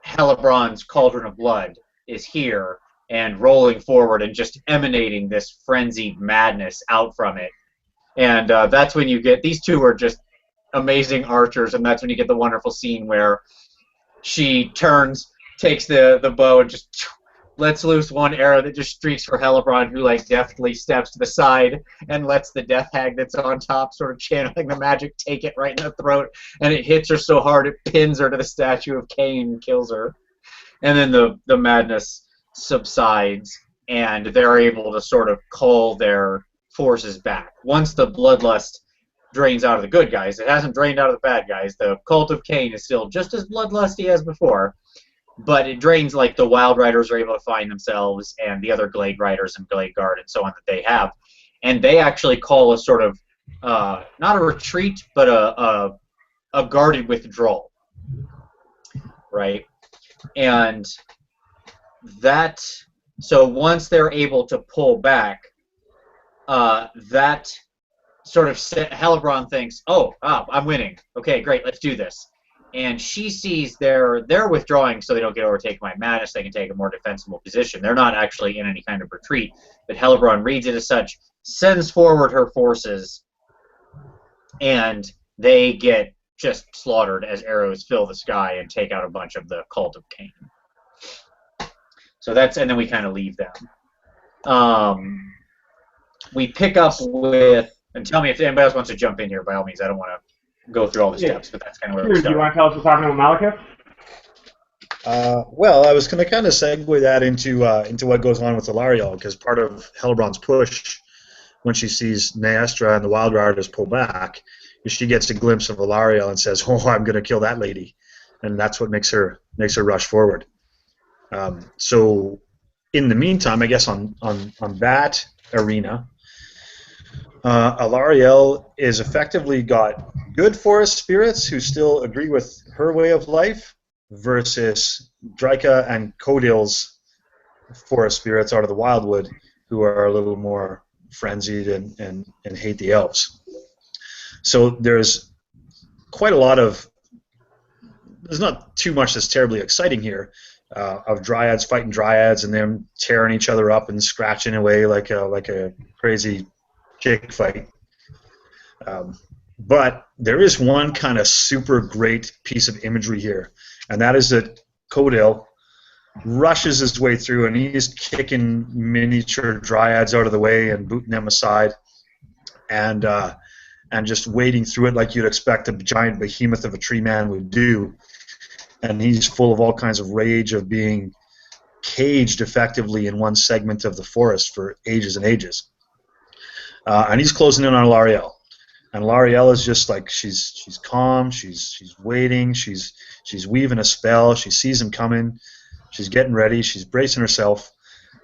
Helibron's Cauldron of Blood is here and rolling forward and just emanating this frenzied madness out from it. And that's when you get, these two are just amazing archers, and that's when you get the wonderful scene where she turns, takes the bow, and just lets loose one arrow that just streaks for Helibron, who like deftly steps to the side and lets the death hag that's on top, sort of channeling the magic, take it right in the throat, and it hits her so hard it pins her to the statue of Cain and kills her. And then the madness subsides, and they're able to sort of call their forces back. Once the bloodlust drains out of the good guys, it hasn't drained out of the bad guys. The Cult of Cain is still just as bloodlusty as before, but it drains, like, the Wild Riders are able to find themselves, and the other Glade Riders and Glade Guard and so on that they have. And they actually call a sort of, not a retreat, but a guarded withdrawal, right? And that, so once they're able to pull back, that sort of Helibron thinks, oh, I'm winning. Okay, great, let's do this. And she sees they're withdrawing so they don't get overtaken by madness. They can take a more defensible position. They're not actually in any kind of retreat. But Helibron reads it as such, sends forward her forces, and they get just slaughtered as arrows fill the sky and take out a bunch of the Cult of Cain. So that's, and then we kind of leave them. We pick up with, and tell me if anybody else wants to jump in here, by all means. I don't want to go through all the steps, but that's kind of where we Do start. you want to tell us what's happening with Malekith? Well, I was going to kind of segue that into what goes on with Alariel, because part of Helibron's push, when she sees Naestra and the Wild Riders pull back, is she gets a glimpse of Alariel and says, "Oh, I'm going to kill that lady," and that's what makes her rush forward. So, in the meantime, I guess on that arena, Alariel is effectively got good forest spirits who still agree with her way of life versus Drycha and Codil's forest spirits out of the Wildwood who are a little more frenzied and hate the elves. So there's quite a lot of, there's not too much that's terribly exciting here, of dryads fighting dryads and them tearing each other up and scratching away like a crazy chick fight. But there is one kind of super great piece of imagery here, and that is that Codil rushes his way through, and he's kicking miniature dryads out of the way and booting them aside, and just wading through it like you'd expect a giant behemoth of a tree man would do. And he's full of all kinds of rage of being caged effectively in one segment of the forest for ages and ages. And he's closing in on Lariel. And Lariel is just like, she's calm, she's waiting, she's weaving a spell, she sees him coming, she's getting ready, she's bracing herself.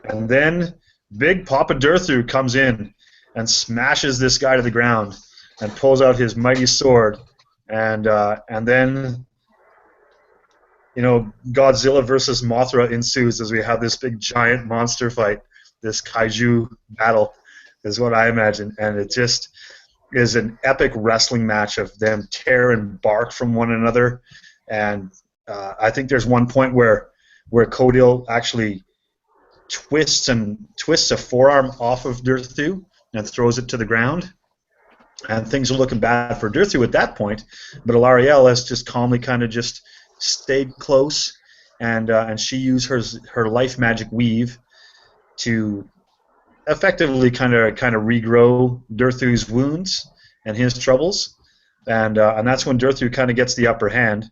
And then Big Papa Durthu comes in and smashes this guy to the ground and pulls out his mighty sword. And then, you know, Godzilla versus Mothra ensues as we have this big giant monster fight, this kaiju battle is what I imagine, and it just is an epic wrestling match of them tear and bark from one another, and I think there's one point where Codil actually twists a forearm off of Durthu and throws it to the ground, and things are looking bad for Durthu at that point, but Alarielle has just calmly kind of just stayed close, and she used her life magic weave to effectively kind of regrow Durthu's wounds and his troubles, and that's when Durthu kind of gets the upper hand,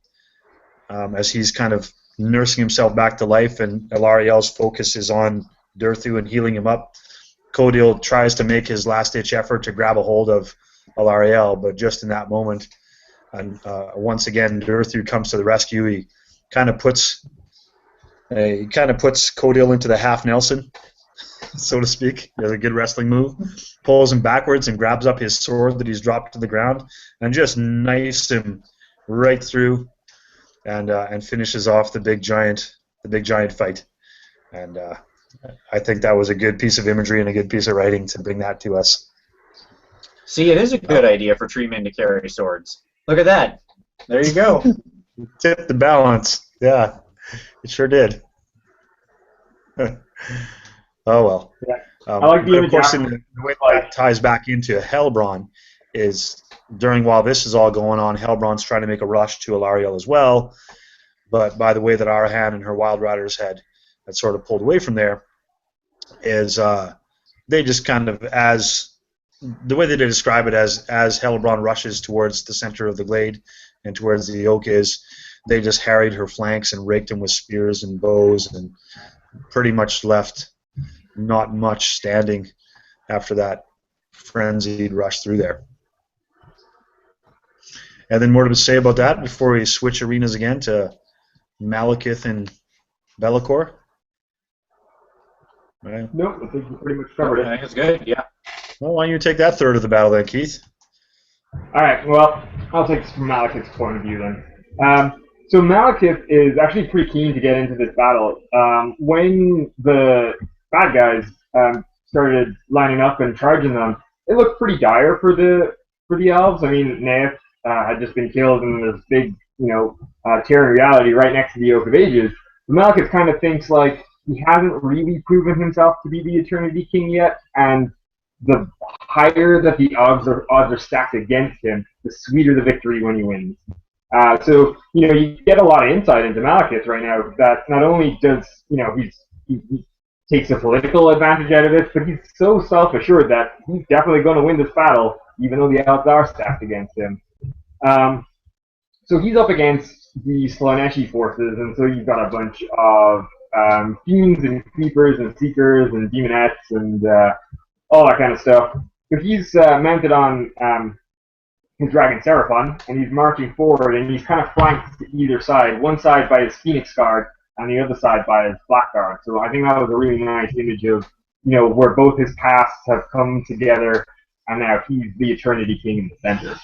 as he's kind of nursing himself back to life, and Alarielle's focus is on Durthu and healing him up. Codil tries to make his last-ditch effort to grab a hold of Alarielle, but just in that moment, and once again, Durthu comes to the rescue. He kind of puts Codil into the half Nelson, so to speak. There's a good wrestling move. Pulls him backwards and grabs up his sword that he's dropped to the ground and just knifes him right through, and finishes off the big giant fight. And I think that was a good piece of imagery and a good piece of writing to bring that to us. See, it is a good idea for tree men to carry swords. Look at that. There you go. Tipped the balance. Yeah, it sure did. Oh well. Yeah. I like the image. Of course, the way that ties back into Helbron is while this is all going on, Helbron's trying to make a rush to Alarielle as well. But by the way that Arahan and her Wild Riders had sort of pulled away from there, is they just kind of, as the way they describe it, as Helbron rushes towards the center of the glade and towards the oak is, they just harried her flanks and raked them with spears and bows and pretty much left not much standing after that frenzied rush through there. And then more to say about that before we switch arenas again to Malekith and Bellakor? Right. Nope, I think we pretty much covered it. I think it's good, yeah. Well, why don't you take that third of the battle then, Keith? Alright, well, I'll take this from Malekith's point of view then. So Malekith is actually pretty keen to get into this battle. When the bad guys started lining up and charging them, it looked pretty dire for the elves. I mean, Naeth had just been killed in this big, tearing reality right next to the Oak of Ages. But Malekith kind of thinks like he hasn't really proven himself to be the Eternity King yet, and the higher that the odds are stacked against him, the sweeter the victory when he wins. So you get a lot of insight into Malekith right now. That not only does he takes a political advantage out of it, but he's so self-assured that he's definitely going to win this battle, even though the odds are stacked against him. So he's up against the Slaaneshi forces, and so you've got a bunch of fiends and creepers and seekers and demonettes and all that kind of stuff. So he's mounted on his dragon Seraphon, and he's marching forward, and he's kind of flanked to either side. One side by his Phoenix Guard, and the other side by his Blackguard. So I think that was a really nice image of, where both his pasts have come together, and now he's the Eternity King in the center.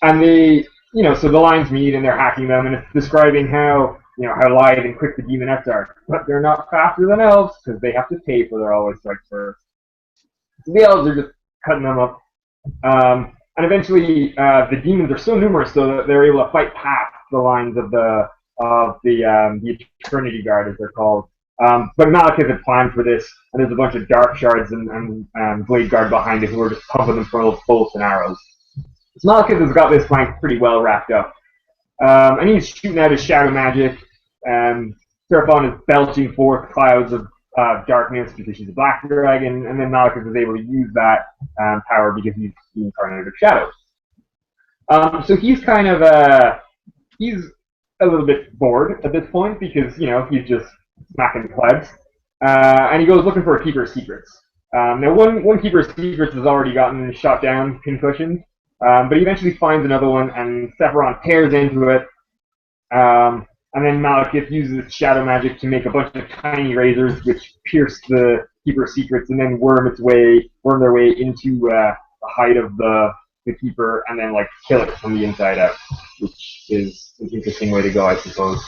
And they, so the lines meet, and they're hacking them, and it's describing how lithe and quick the demonettes are. But they're not faster than elves, because they have to pay for their always strike first. So the elves are just cutting them up. And eventually, the demons are so numerous, so that they're able to fight past the lines of the Eternity Guard, as they're called. But Malekith had planned for this, and there's a bunch of Dark Shards and Blade Guard behind it who are just pumping them full of bolts and arrows. So Malekith has got this flank pretty well wrapped up. And he's shooting out his shadow magic. Seraphon is belching forth clouds of darkness because she's a black dragon, and then Malekith is able to use that power because he's the incarnate of shadows. So he's kind of he's a little bit bored at this point because he's just smacking plebs, and he goes looking for a keeper of secrets. Now one keeper of secrets has already gotten shot down, pincushioned, but he eventually finds another one, and Sephiroth tears into it. And then Malekith uses shadow magic to make a bunch of tiny razors, which pierce the keeper of secrets, and then worm their way into the hide of the keeper, and then kill it from the inside out, which is an interesting way to go, I suppose.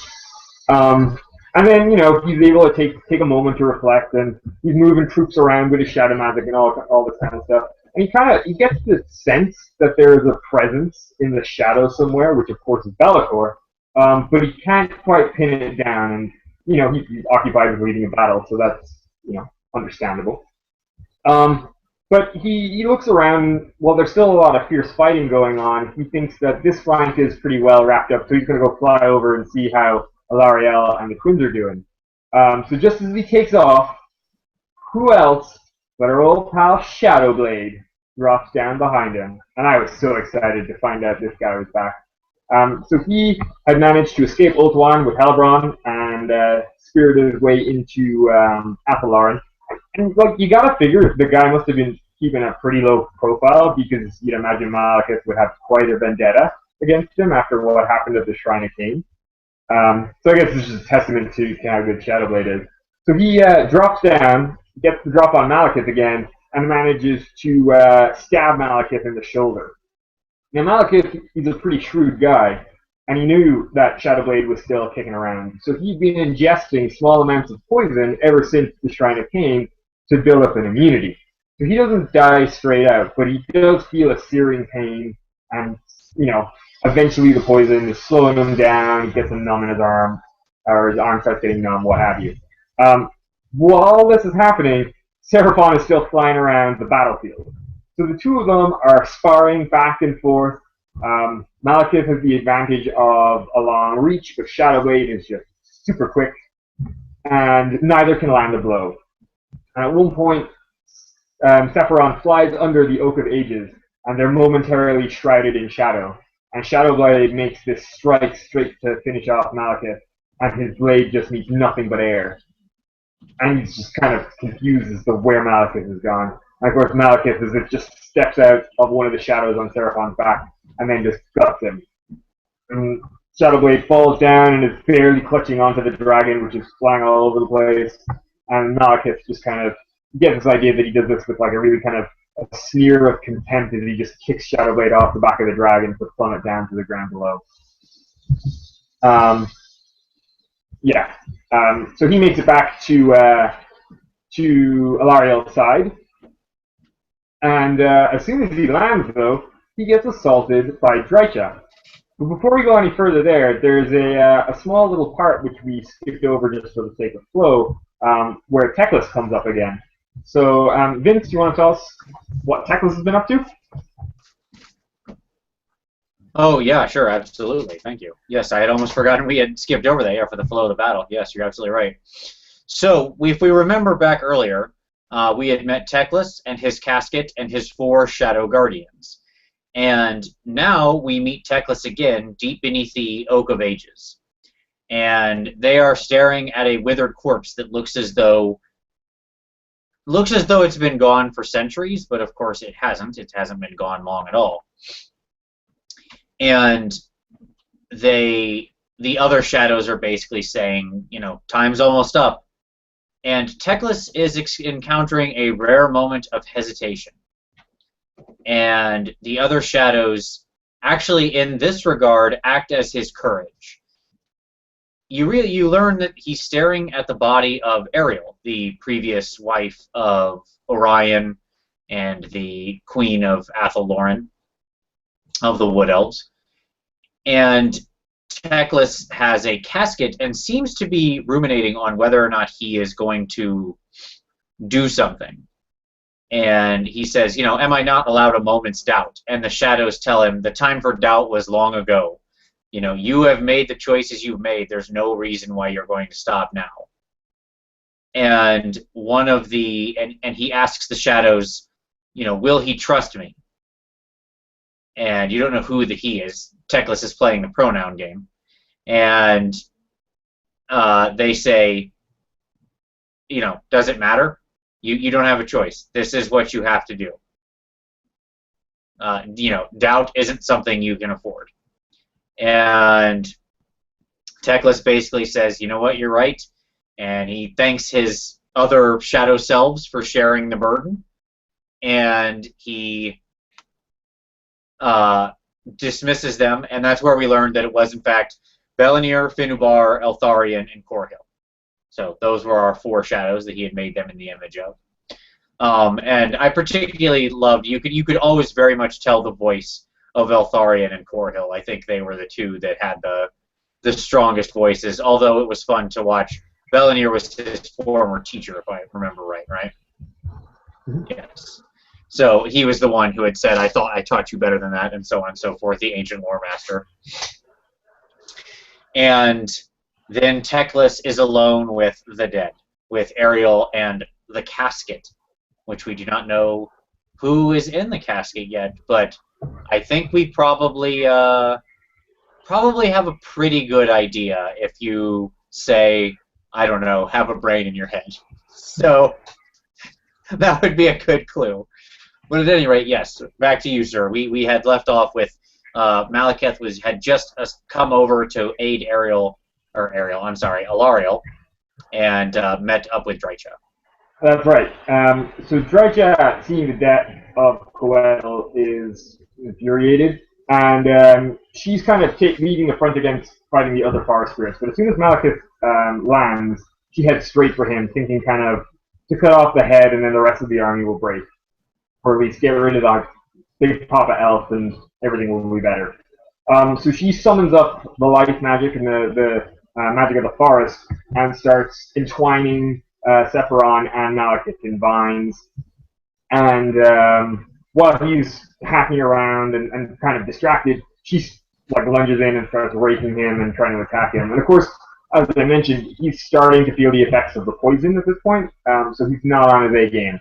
And then he's able to take a moment to reflect, and he's moving troops around with his shadow magic and all this kind of stuff. And he gets this sense that there is a presence in the shadow somewhere, which of course is Bellakor. But he can't quite pin it down, and he's occupied with leading a battle, so that's understandable. But he looks around. While there's still a lot of fierce fighting going on, he thinks that this flank is pretty well wrapped up, so he's going to go fly over and see how Alarielle and the twins are doing. So just as he takes off, who else but our old pal Shadowblade drops down behind him, and I was so excited to find out this guy was back. So he had managed to escape Ultuan with Helbron and spirited his way into Athel Loren. And you gotta figure the guy must have been keeping a pretty low profile because you'd imagine Malekith would have quite a vendetta against him after what happened at the Shrine of Cain. So I guess this is a testament to how good Shadowblade is. So he drops down, gets the drop on Malekith again, and manages to stab Malekith in the shoulder. Now, Malekith is a pretty shrewd guy, and he knew that Shadowblade was still kicking around. So he'd been ingesting small amounts of poison ever since the Shrine of Cain to build up an immunity. So he doesn't die straight out, but he does feel a searing pain, and, eventually the poison is slowing him down, he gets him numb in his arm, or his arm starts getting numb, what have you. While this is happening, Seraphon is still flying around the battlefield. So the two of them are sparring back and forth. Malekith has the advantage of a long reach, but Shadowblade is just super quick, and neither can land a blow. And at one point, Sephiroth flies under the Oak of Ages, and they're momentarily shrouded in shadow. And Shadowblade makes this strike straight to finish off Malekith, and his blade just meets nothing but air. And he's just kind of confused as to where Malekith has gone. And of course, Malekith is it just steps out of one of the shadows on Seraphon's back and then just guts him. And Shadowblade falls down and is barely clutching onto the dragon, which is flying all over the place. And Malekith just kind of gets this idea that he does this with a really kind of a sneer of contempt as he just kicks Shadowblade off the back of the dragon to plummet down to the ground below. So he makes it back to Alarielle's side. And as soon as he lands, though, he gets assaulted by Drycha. But before we go any further there's a small little part which we skipped over just for the sake of flow, where Teclis comes up again. So, Vince, do you want to tell us what Teclis has been up to? Oh, yeah, sure, absolutely. Thank you. Yes, I had almost forgotten we had skipped over that for the flow of the battle. Yes, you're absolutely right. So, if we remember back earlier, we had met Teclis and his casket and his 4 shadow guardians. And now we meet Teclis again deep beneath the Oak of Ages. And they are staring at a withered corpse that looks as though it's been gone for centuries, but of course it hasn't. It hasn't been gone long at all. And the other shadows are basically saying, time's almost up. And Teclis is encountering a rare moment of hesitation. And the other shadows, actually in this regard, act as his courage. You learn that he's staring at the body of Ariel, the previous wife of Orion and the queen of Athel Loren of the Wood Elves. And Teclis has a casket and seems to be ruminating on whether or not he is going to do something. And he says, am I not allowed a moment's doubt? And the shadows tell him the time for doubt was long ago. You know, you have made the choices you've made. There's no reason why you're going to stop now. And one of the and he asks the shadows, you know, will he trust me? And you don't know who the he is. Teclis is playing the pronoun game, and they say, you know, does it matter? You don't have a choice. This is what you have to do. You know, doubt isn't something you can afford. And Teclis basically says, you know what, you're right. And he thanks his other shadow selves for sharing the burden. And he dismisses them. And that's where we learned that it was, in fact, Bellakor, Finubar, Eltharion, and Korhil. So those were our 4 shadows that he had made them in the image of. And I particularly loved, you could always very much tell the voice of Eltharion and Korhil. I think they were the 2 that had the strongest voices, although it was fun to watch. Bellakor was his former teacher, if I remember right? Mm-hmm. Yes. So he was the one who had said, I thought I taught you better than that, and so on and so forth, the ancient lore master. And then Teclis is alone with the dead, with Ariel and the casket, which we do not know who is in the casket yet, but I think we probably have a pretty good idea if you say, I don't know, have a brain in your head. So that would be a good clue. But at any rate, yes, back to you, sir. We had left off with Malekith had just come over to aid Alariel, and met up with Drycha. That's right. So Drycha, seeing the death of Coel, is infuriated, and she's kind of leading the front against fighting the other forest spirits. But as soon as Malekith lands, she heads straight for him, thinking kind of to cut off the head, and then the rest of the army will break, or at least get rid of the big Papa Elf, and everything will be better. So she summons up the life magic and the magic of the forest, and starts entwining Sephiron and Malekith in vines. And while he's hacking around and kind of distracted, she like lunges in and starts raking him and trying to attack him. And of course, as I mentioned, he's starting to feel the effects of the poison at this point, so he's not on his A game.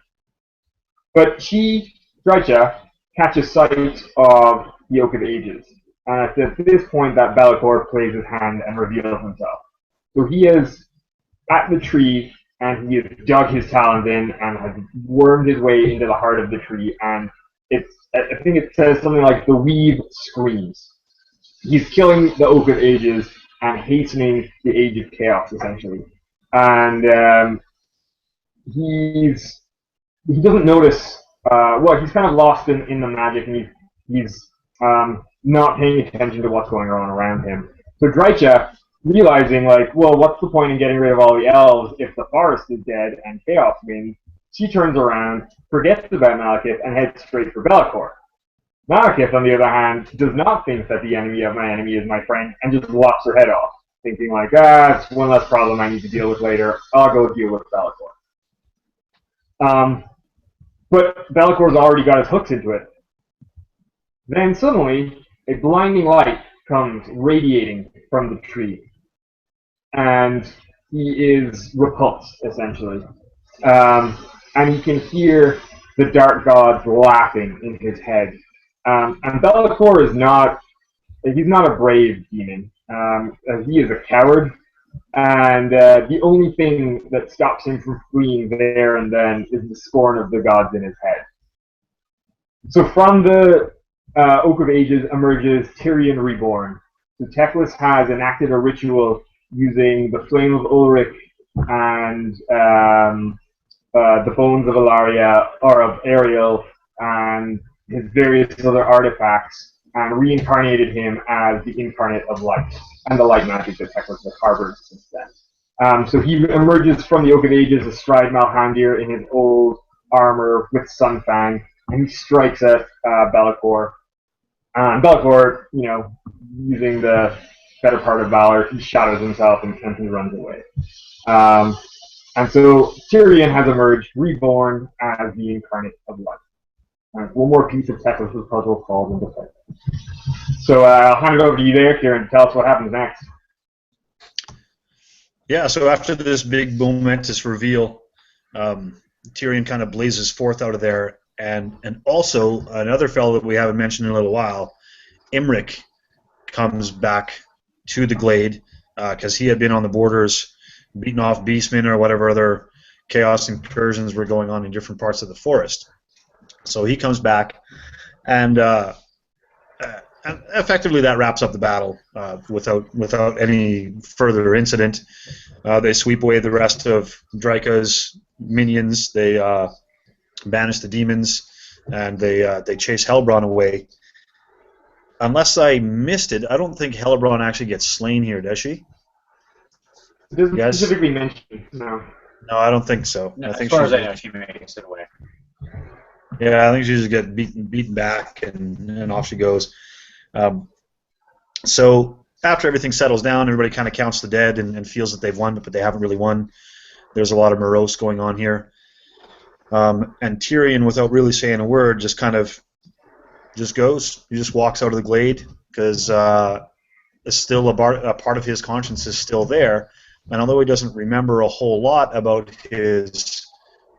But Drycha, catches sight of the Oak of Ages. And it's at this point that Bellakor plays his hand and reveals himself. So he is at the tree, and he has dug his talons in and has wormed his way into the heart of the tree, and I think it says something like, the weave screams. He's killing the Oak of Ages and hastening the Age of Chaos, essentially. And he doesn't notice, he's kind of lost in the magic, and he's not paying attention to what's going on around him. So Drycha, realizing, like, well, what's the point in getting rid of all the elves if the forest is dead and chaos wins, she turns around, forgets about Malekith, and heads straight for Bellakor. Malekith, on the other hand, does not think that the enemy of my enemy is my friend, and just lops her head off, thinking like, it's one less problem I need to deal with later. I'll go deal with Bellakor. But Bellakor's already got his hooks into it. Then suddenly, a blinding light comes radiating from the tree. And he is repulsed, essentially. And he can hear the dark gods laughing in his head. And Bellakor is he's not a brave demon. He is a coward. And the only thing that stops him from fleeing there and then is the scorn of the gods in his head. So from the Oak of Ages emerges Tyrion Reborn. So Teclis has enacted a ritual using the Flame of Ulrich and the bones of Ariel, and his various other artifacts, and reincarnated him as the Incarnate of Light, and the light magic that Teclis has harbored since then. So he emerges from the Oak of Ages astride Malhandir in his old armor with Sunfang, and he strikes at Bellakor. Bellakor, using the better part of valor, he shadows himself and he runs away. And so Tyrion has emerged, reborn as the Incarnate of Light. One more piece of Teclis' puzzle falls into place. So I'll hand it over to you there, Kieran, to tell us what happens next. Yeah, so after this big momentous reveal, Tyrion kind of blazes forth out of there, and also another fellow that we haven't mentioned in a little while, Imric, comes back to the glade because he had been on the borders, beating off beastmen or whatever other chaos incursions were going on in different parts of the forest. So he comes back, and effectively that wraps up the battle without any further incident. They sweep away the rest of Draika's minions. They banish the demons, and they chase Helbron away. Unless I missed it, I don't think Helbron actually gets slain here, does she? It doesn't specifically mention, no. No, I don't think so. No, I think as far as I know, she makes it away. Yeah, I think she just gets beaten back, and off she goes. So after everything settles down, everybody kind of counts the dead and feels that they've won, but they haven't really won. There's a lot of morose going on here. And Tyrion, without really saying a word, just kind of just goes. He just walks out of the glade because still a part of his conscience is still there. And although he doesn't remember a whole lot about his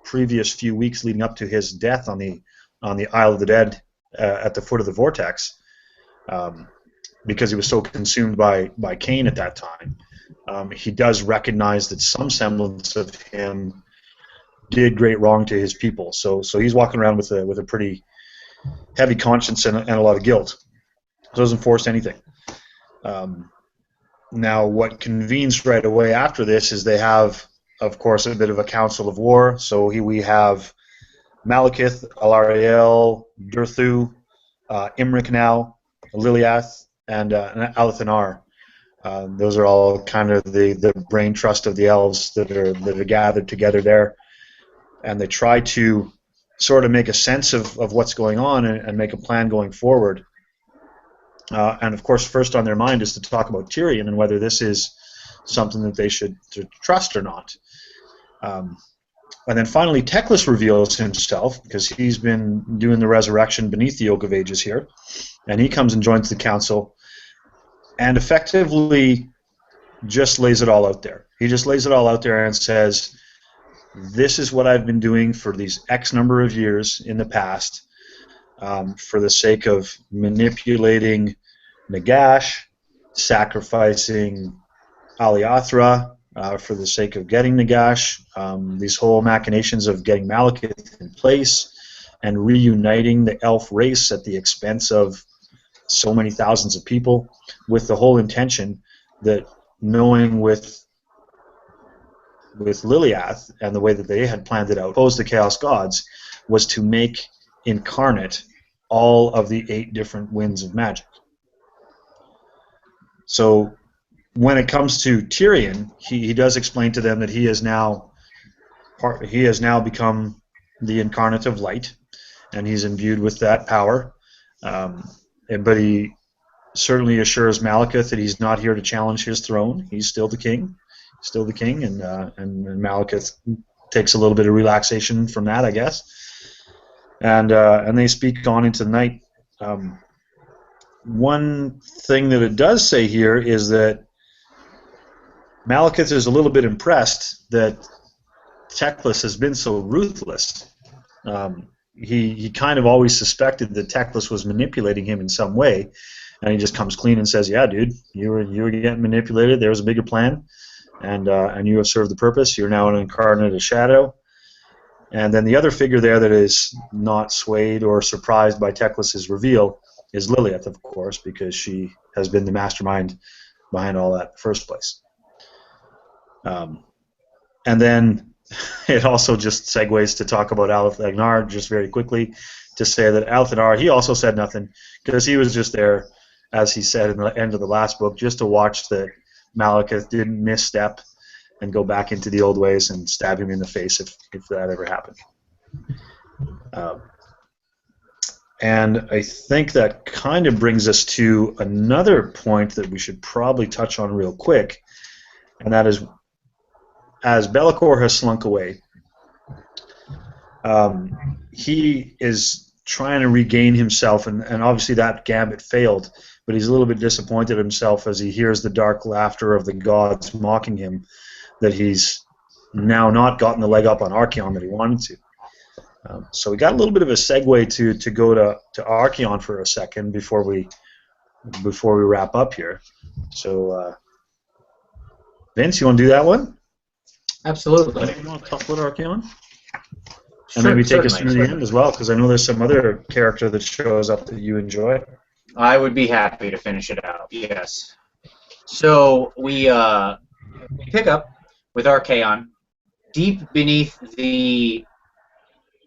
previous few weeks leading up to his death on the Isle of the Dead at the foot of the vortex, because he was so consumed by Cain at that time, he does recognize that some semblance of him did great wrong to his people. So he's walking around with a pretty heavy conscience and a lot of guilt. So doesn't force anything. Now, what convenes right away after this is they have, of course, a bit of a council of war. So we have Malekith, Alariel, Durthu, Imric now, Liliath, and Alathanar. Those are all kind of the brain trust of the elves that are gathered together there, and they try to sort of make a sense of what's going on and make a plan going forward. And of course, first on their mind is to talk about Tyrion and whether this is something that they should trust or not. And then finally, Teclis reveals himself because he's been doing the resurrection beneath the Oak of Ages here, and he comes and joins the council, and effectively just lays it all out there. He just lays it all out there and says, "This is what I've been doing for these X number of years in the past, for the sake of manipulating Nagash, sacrificing Aliathra, for the sake of getting Nagash, these whole machinations of getting Malekith in place and reuniting the elf race at the expense of so many thousands of people, with the whole intention that, knowing with Liliath and the way that they had planned it out, opposed the Chaos Gods, was to make incarnate all of the 8 different winds of magic." So when it comes to Tyrion, he does explain to them that he has now become the incarnate of light, and he's imbued with that power. But he certainly assures Malekith that he's not here to challenge his throne. He's still the king, and Malekith takes a little bit of relaxation from that, I guess. And they speak on into the night. One thing that it does say here is that Malekith is a little bit impressed that Teclis has been so ruthless. He kind of always suspected that Teclis was manipulating him in some way, and he just comes clean and says, "Yeah, dude, you were getting manipulated. There was a bigger plan, and you have served the purpose. You're now an incarnate of shadow." And then the other figure there that is not swayed or surprised by Teclis' reveal is Liliath, of course, because she has been the mastermind behind all that in the first place. And then it also just segues to talk about Alathanar just very quickly, to say that Alathanar, he also said nothing, because he was just there, as he said in the end of the last book, just to watch that Malekith didn't misstep and go back into the old ways and stab him in the face if that ever happened. And I think that kind of brings us to another point that we should probably touch on real quick, and that is, as Bellakor has slunk away, he is trying to regain himself, and obviously that gambit failed, but he's a little bit disappointed himself as he hears the dark laughter of the gods mocking him, that he's now not gotten the leg up on Archaon that he wanted to. So we got a little bit of a segue to go to Archaon for a second before we wrap up here. So Vince, you want to do that one? Absolutely. You want to talk about Archaon? Sure, And maybe take us certainly, through the end as well, because I know there's some other character that shows up that you enjoy. I would be happy to finish it out, yes. So we pick up with Archaon deep beneath the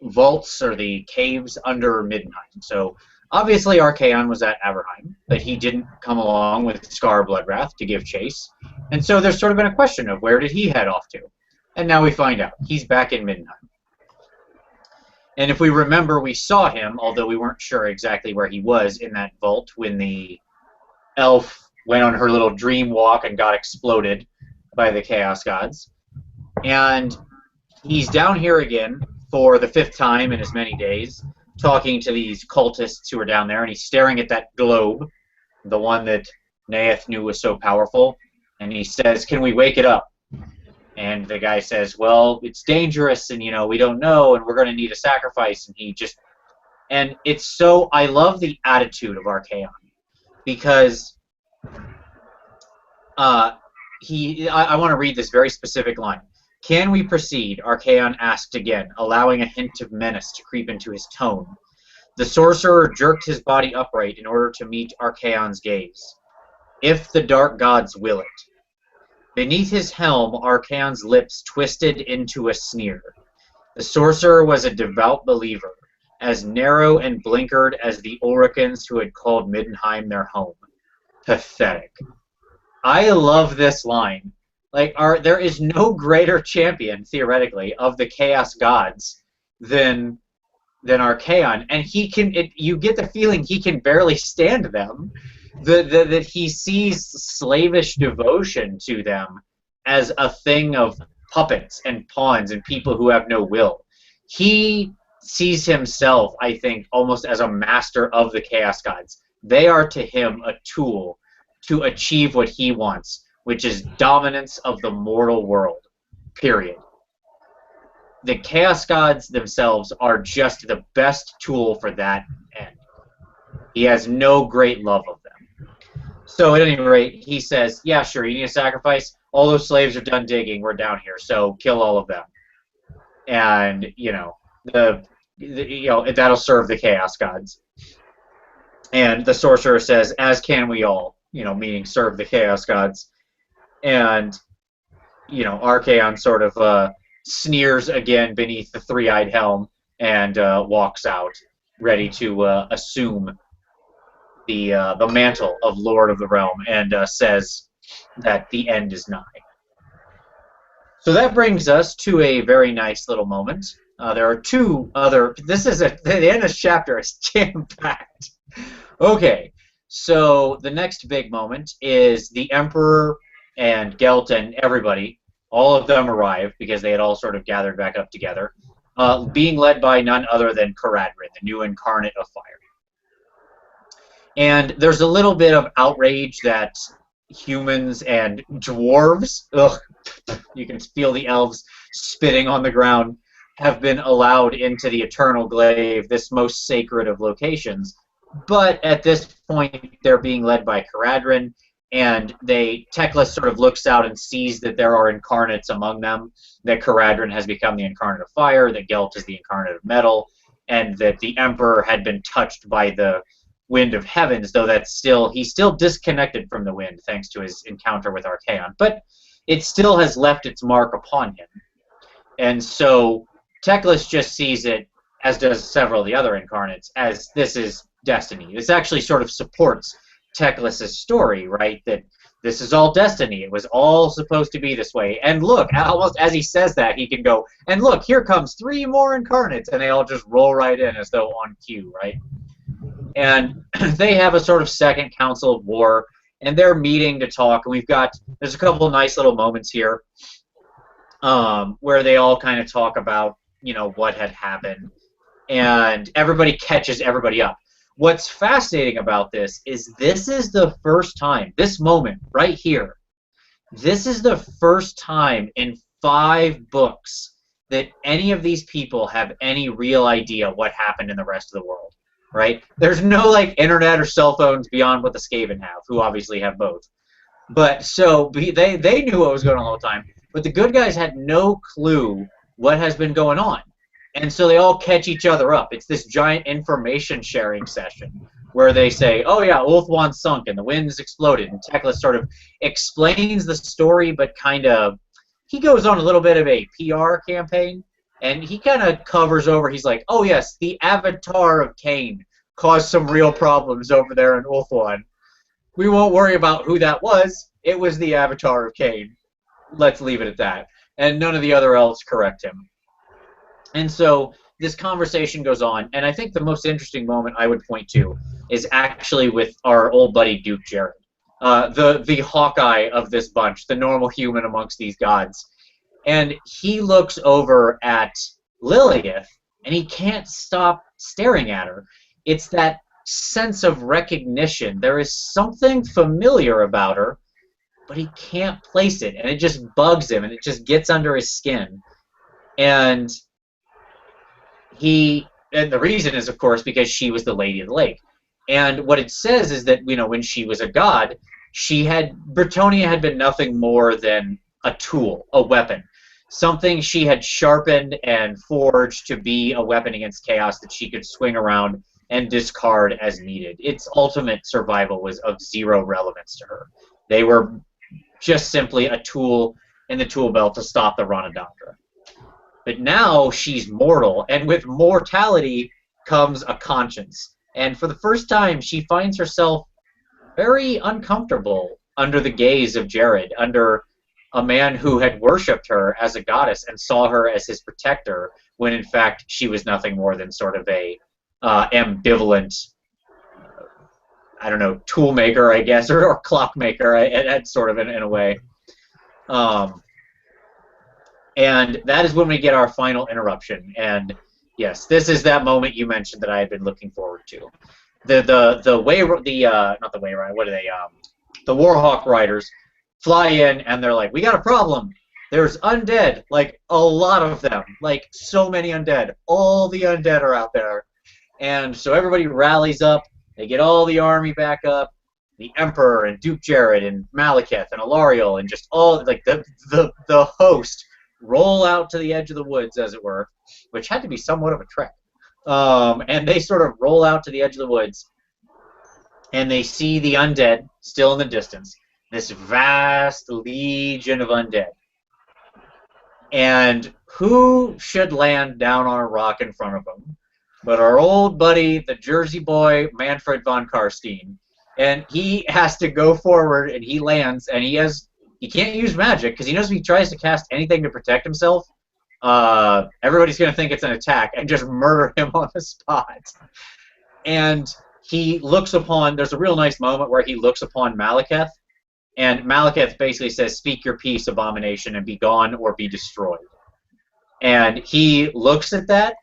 vaults or the caves under Middenheim. So obviously Archaon was at Aberheim, but he didn't come along with Scar Bloodwrath to give chase. And so there's sort of been a question of where did he head off to? And now we find out. He's back in Middenheim. And if we remember, we saw him, although we weren't sure exactly where he was in that vault when the elf went on her little dream walk and got exploded by the Chaos Gods. And he's down here again for the 5th time in as many days, talking to these cultists who are down there, and he's staring at that globe, the one that Naeth knew was so powerful, and he says, "Can we wake it up?" And the guy says, "Well, it's dangerous, and we don't know, and we're going to need a sacrifice." And it's so, I love the attitude of Archaon, because I want to read this very specific line. "Can we proceed?" Archaon asked again, allowing a hint of menace to creep into his tone. The sorcerer jerked his body upright in order to meet Archaon's gaze. "If the dark gods will it." Beneath his helm, Archaon's lips twisted into a sneer. The sorcerer was a devout believer, as narrow and blinkered as the Ulricans who had called Middenheim their home. Pathetic. I love this line. There is no greater champion, theoretically, of the Chaos Gods than Archaon, and you get the feeling he can barely stand them. That he sees slavish devotion to them as a thing of puppets and pawns and people who have no will. He sees himself, I think, almost as a master of the Chaos Gods. They are to him a tool to achieve what he wants, which is dominance of the mortal world, period. The Chaos Gods themselves are just the best tool for that end. He has no great love of them. So at any rate, he says, "Yeah, sure, you need a sacrifice? All those slaves are done digging, we're down here, so kill all of them." And, that'll serve the Chaos Gods. And the sorcerer says, "As can we all," meaning serve the Chaos Gods. And, Archaon sort of sneers again beneath the three-eyed helm and walks out, ready to assume the mantle of Lord of the Realm, and says that the end is nigh. So that brings us to a very nice little moment. There are two other... the end of this chapter is jam-packed. Okay, so the next big moment is the Emperor and Gelt and everybody, all of them arrive because they had all sort of gathered back up together, being led by none other than Caradhrin, the new incarnate of fire. And there's a little bit of outrage that humans and dwarves, you can feel the elves spitting on the ground, have been allowed into the eternal glaive, this most sacred of locations. But at this point, they're being led by Caradhrin, and Teclis sort of looks out and sees that there are incarnates among them, that Caradhrin has become the incarnate of fire, that Gelt is the incarnate of metal, and that the Emperor had been touched by the wind of heavens, though he's still disconnected from the wind thanks to his encounter with Archaon, but it still has left its mark upon him. And so Teclis just sees it, as does several of the other incarnates, as this is destiny. This actually sort of supports Teclis' story, right? That this is all destiny. It was all supposed to be this way. And look, almost as he says that, he can go, and look, here comes 3 more incarnates, and they all just roll right in as though on cue, right? And they have a sort of second council of war, and they're meeting to talk. And there's a couple of nice little moments here where they all kind of talk about, what had happened. And everybody catches everybody up. what's fascinating about this is the first time, this moment right here, this is the first time in 5 books that any of these people have any real idea what happened in the rest of the world, right? There's no like internet or cell phones beyond what the Skaven have, who obviously have both. But so they knew what was going on all the time, but the good guys had no clue what has been going on. And so they all catch each other up. It's this giant information sharing session where they say, oh yeah, Ulthuan sunk and the winds exploded. And Teclis sort of explains the story, but kind of, he goes on a little bit of a PR campaign, and he kind of covers over, he's like, oh yes, the Avatar of Cain caused some real problems over there in Ulthuan. We won't worry about who that was. It was the Avatar of Cain. Let's leave it at that. And none of the other elves correct him. And so this conversation goes on, and I think the most interesting moment I would point to is actually with our old buddy Duke Jared, the Hawkeye of this bunch, the normal human amongst these gods. And he looks over at Lilith, and he can't stop staring at her. It's that sense of recognition. There is something familiar about her, but he can't place it, and it just bugs him, and it just gets under his skin. And the reason is, of course, because she was the Lady of the Lake. And what it says is that, you know, when she was a god, Bretonnia had been nothing more than a tool, a weapon. Something she had sharpened and forged to be a weapon against chaos that she could swing around and discard as needed. Its ultimate survival was of zero relevance to her. They were just simply a tool in the tool belt to stop the Ronodondra. But now she's mortal, and with mortality comes a conscience. And for the first time, she finds herself very uncomfortable under the gaze of Jared, under a man who had worshipped her as a goddess and saw her as his protector, when in fact she was nothing more than sort of a ambivalent, I don't know, tool maker, I guess, or clock maker, sort of in a way. And that is when we get our final interruption. And yes, this is that moment you mentioned that I had been looking forward to. The Warhawk riders fly in, and they're like, we got a problem. There's undead, like a lot of them, like so many undead. All the undead are out there. And so everybody rallies up. They get all the army back up. The Emperor and Duke Jared and Malekith and Alariel and just all like the host roll out to the edge of the woods, as it were, which had to be somewhat of a trek. And they sort of roll out to the edge of the woods, and they see the undead still in the distance, this vast legion of undead. And who should land down on a rock in front of them but our old buddy, the Jersey boy, Manfred von Karstein. And he has to go forward, and he lands, and he can't use magic, because he knows if he tries to cast anything to protect himself, everybody's going to think it's an attack and just murder him on the spot. And he looks upon, there's a real nice moment where he looks upon Malekith, and Malekith basically says, "Speak your peace, abomination, and be gone or be destroyed." And he looks at that,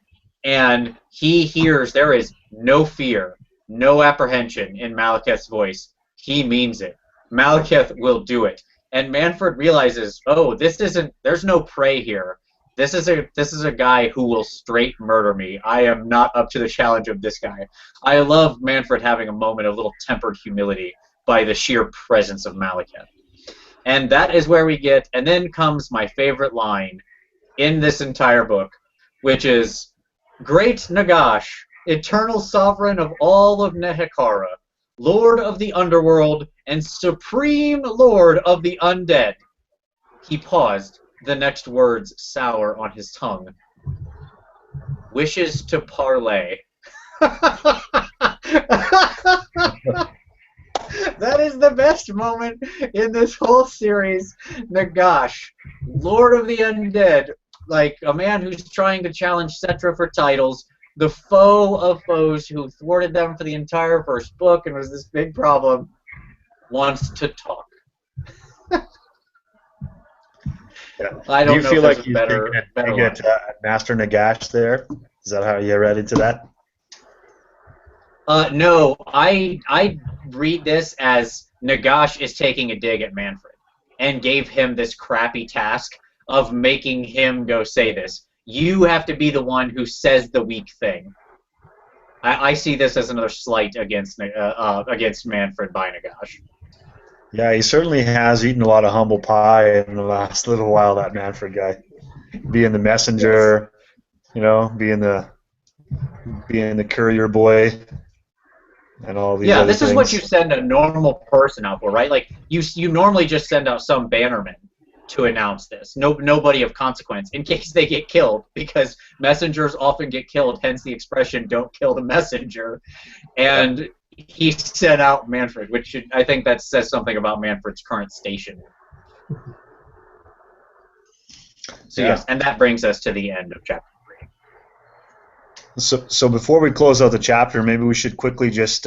and he hears there is no fear, no apprehension in Malekith's voice. He means it. Malekith will do it. And Manfred realizes, oh, there's no prey here. This is a guy who will straight murder me. I am not up to the challenge of this guy. I love Manfred having a moment of little tempered humility by the sheer presence of Malekith. And that is where we get, and then comes my favorite line in this entire book, which is, "Great Nagash, eternal sovereign of all of Nehekara, lord of the underworld, and supreme lord of the undead." He paused, the next words sour on his tongue. "Wishes to parley." That is the best moment in this whole series. Nagash, lord of the undead, like a man who's trying to challenge Cetra for titles, the foe of foes who thwarted them for the entire first book and was this big problem, wants to talk. Yeah. I don't Do you know feel if like there's a better you get Master Nagash there? Is that how you read into that? No, I read this as Nagash is taking a dig at Manfred and gave him this crappy task of making him go say this. You have to be the one who says the weak thing. I see this as another slight against Manfred by Nagash. Yeah, he certainly has eaten a lot of humble pie in the last little while, that Manfred guy. Being the messenger, you know, being the courier boy, and all these other this things. is what you send a normal person out for, right? Like you normally just send out some bannerman to announce this. Nobody of consequence, in case they get killed, because messengers often get killed, hence the expression "don't kill the messenger." And he sent out Manfred, which I think that says something about Manfred's current station. So yes, and that brings us to the end of chapter 3. So before we close out the chapter, maybe we should quickly just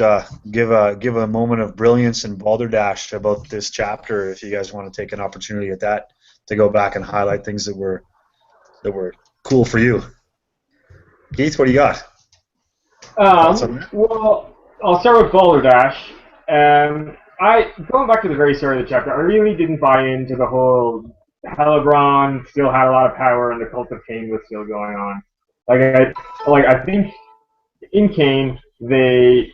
give a moment of brilliance and balderdash about this chapter. If you guys want to take an opportunity at that to go back and highlight things that were cool for you. Keith, what do you got? Well, I'll start with balderdash. Going back to the very start of the chapter, I really didn't buy into the whole Helebron still had a lot of power and the cult of Cain was still going on. I think in Cain they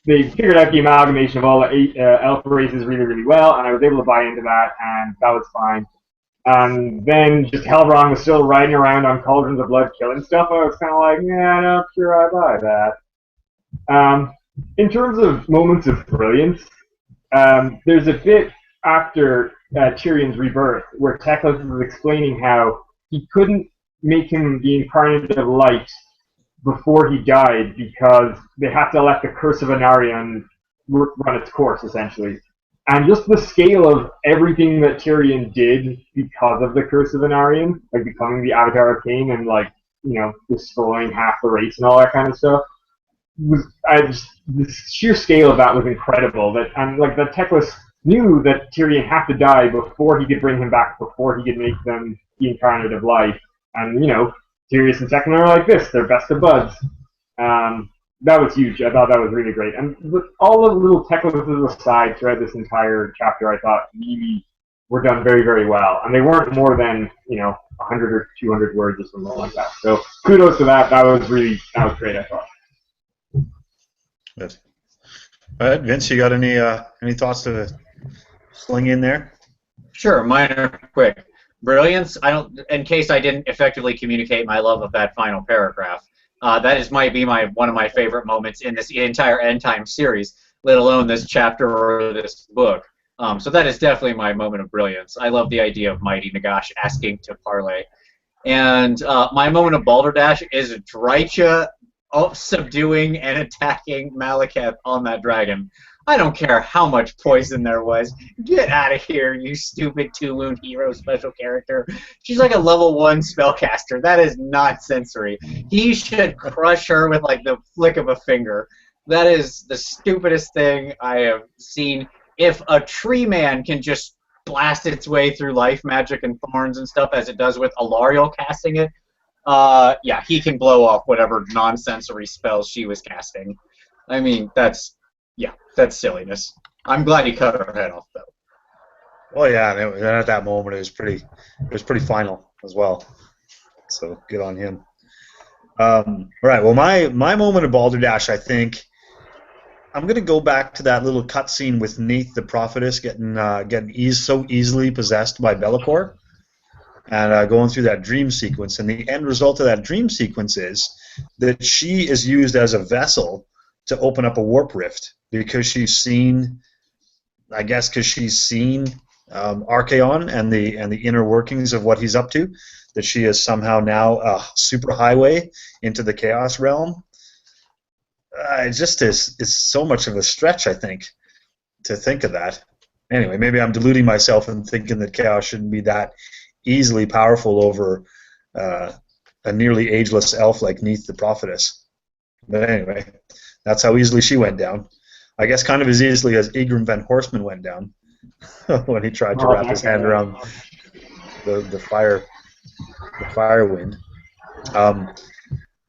figured out the amalgamation of all the 8 elf races really, really well, and I was able to buy into that, and that was fine. And then just Helebron was still riding around on cauldrons of blood killing stuff. I was kind of like, yeah, not sure I buy that. In terms of moments of brilliance, there's a bit after Tyrion's rebirth where Teclis is explaining how he couldn't make him the incarnate of light before he died because they had to let the curse of Anarion run its course, essentially. And just the scale of everything that Tyrion did because of the curse of Anarion, like becoming the Avatar of Cain and, like, you know, destroying half the race and all that kind of stuff, the sheer scale of that was incredible. And that Teclis knew that Tyrion had to die before he could bring him back, before he could make them the incarnate of life. And, you know, Tyrion and Second are like this, they're best of buds. That was huge. I thought that was really great. And with all the little Teclis aside throughout this entire chapter, I thought really were done very, very well. And they weren't more than, you know, 100 or 200 words or something like that. So kudos to that. That was great, I thought. Good. All right, Vince, you got any thoughts to sling in there? Sure, mine are quick. Brilliance. In case I didn't effectively communicate my love of that final paragraph. Might be one of my favorite moments in this entire End Time series, let alone this chapter or this book. So that is definitely my moment of brilliance. I love the idea of Mighty Nagash asking to parlay. And my moment of balderdash is Drycha subduing and attacking Malekith on that dragon. I don't care how much poison there was. Get out of here, you stupid two-wound hero special character. She's like a level 1 spellcaster. That is not sensory. He should crush her with like the flick of a finger. That is the stupidest thing I have seen. If a tree man can just blast its way through life magic and thorns and stuff as it does with Alariel casting it, yeah, he can blow off whatever non-sensory spells she was casting. I mean, that's silliness. I'm glad he cut her head off, though. Oh yeah, and at that moment it was pretty final as well. So good on him. All right, well my moment of balderdash, I think I'm gonna go back to that little cutscene with Neith the prophetess getting so easily possessed by Bellakor, and going through that dream sequence. And the end result of that dream sequence is that she is used as a vessel to open up a warp rift because she's seen Archaon and the inner workings of what he's up to, that she is somehow now a super highway into the Chaos realm. It's so much of a stretch, I think, to think of that. Anyway, maybe I'm deluding myself in thinking that Chaos shouldn't be that easily powerful over a nearly ageless elf like Neith the prophetess. But anyway, that's how easily she went down. I guess kind of as easily as Egrim Van Horstman went down when he tried to wrap his hand around the fire wind.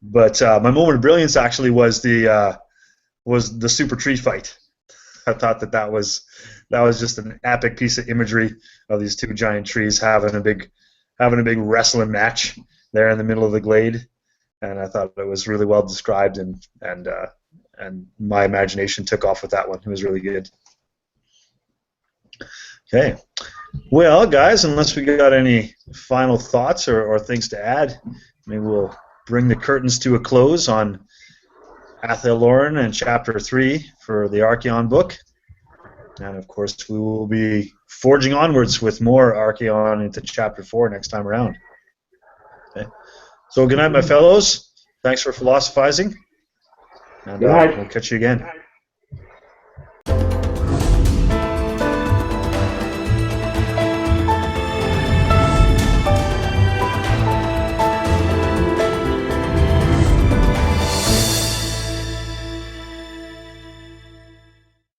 But my moment of brilliance actually was the was the super tree fight. I thought that was just an epic piece of imagery of these two giant trees having a big wrestling match there in the middle of the glade, and I thought it was really well described, and my imagination took off with that one. It was really good. Okay, well, guys, unless we got any final thoughts or things to add, maybe we'll bring the curtains to a close on Athel Loren and Chapter 3 for the Archaon book. And, of course, we will be forging onwards with more Archaon into Chapter 4 next time around. Okay. So good night, my fellows. Thanks for philosophizing. And we'll catch you again.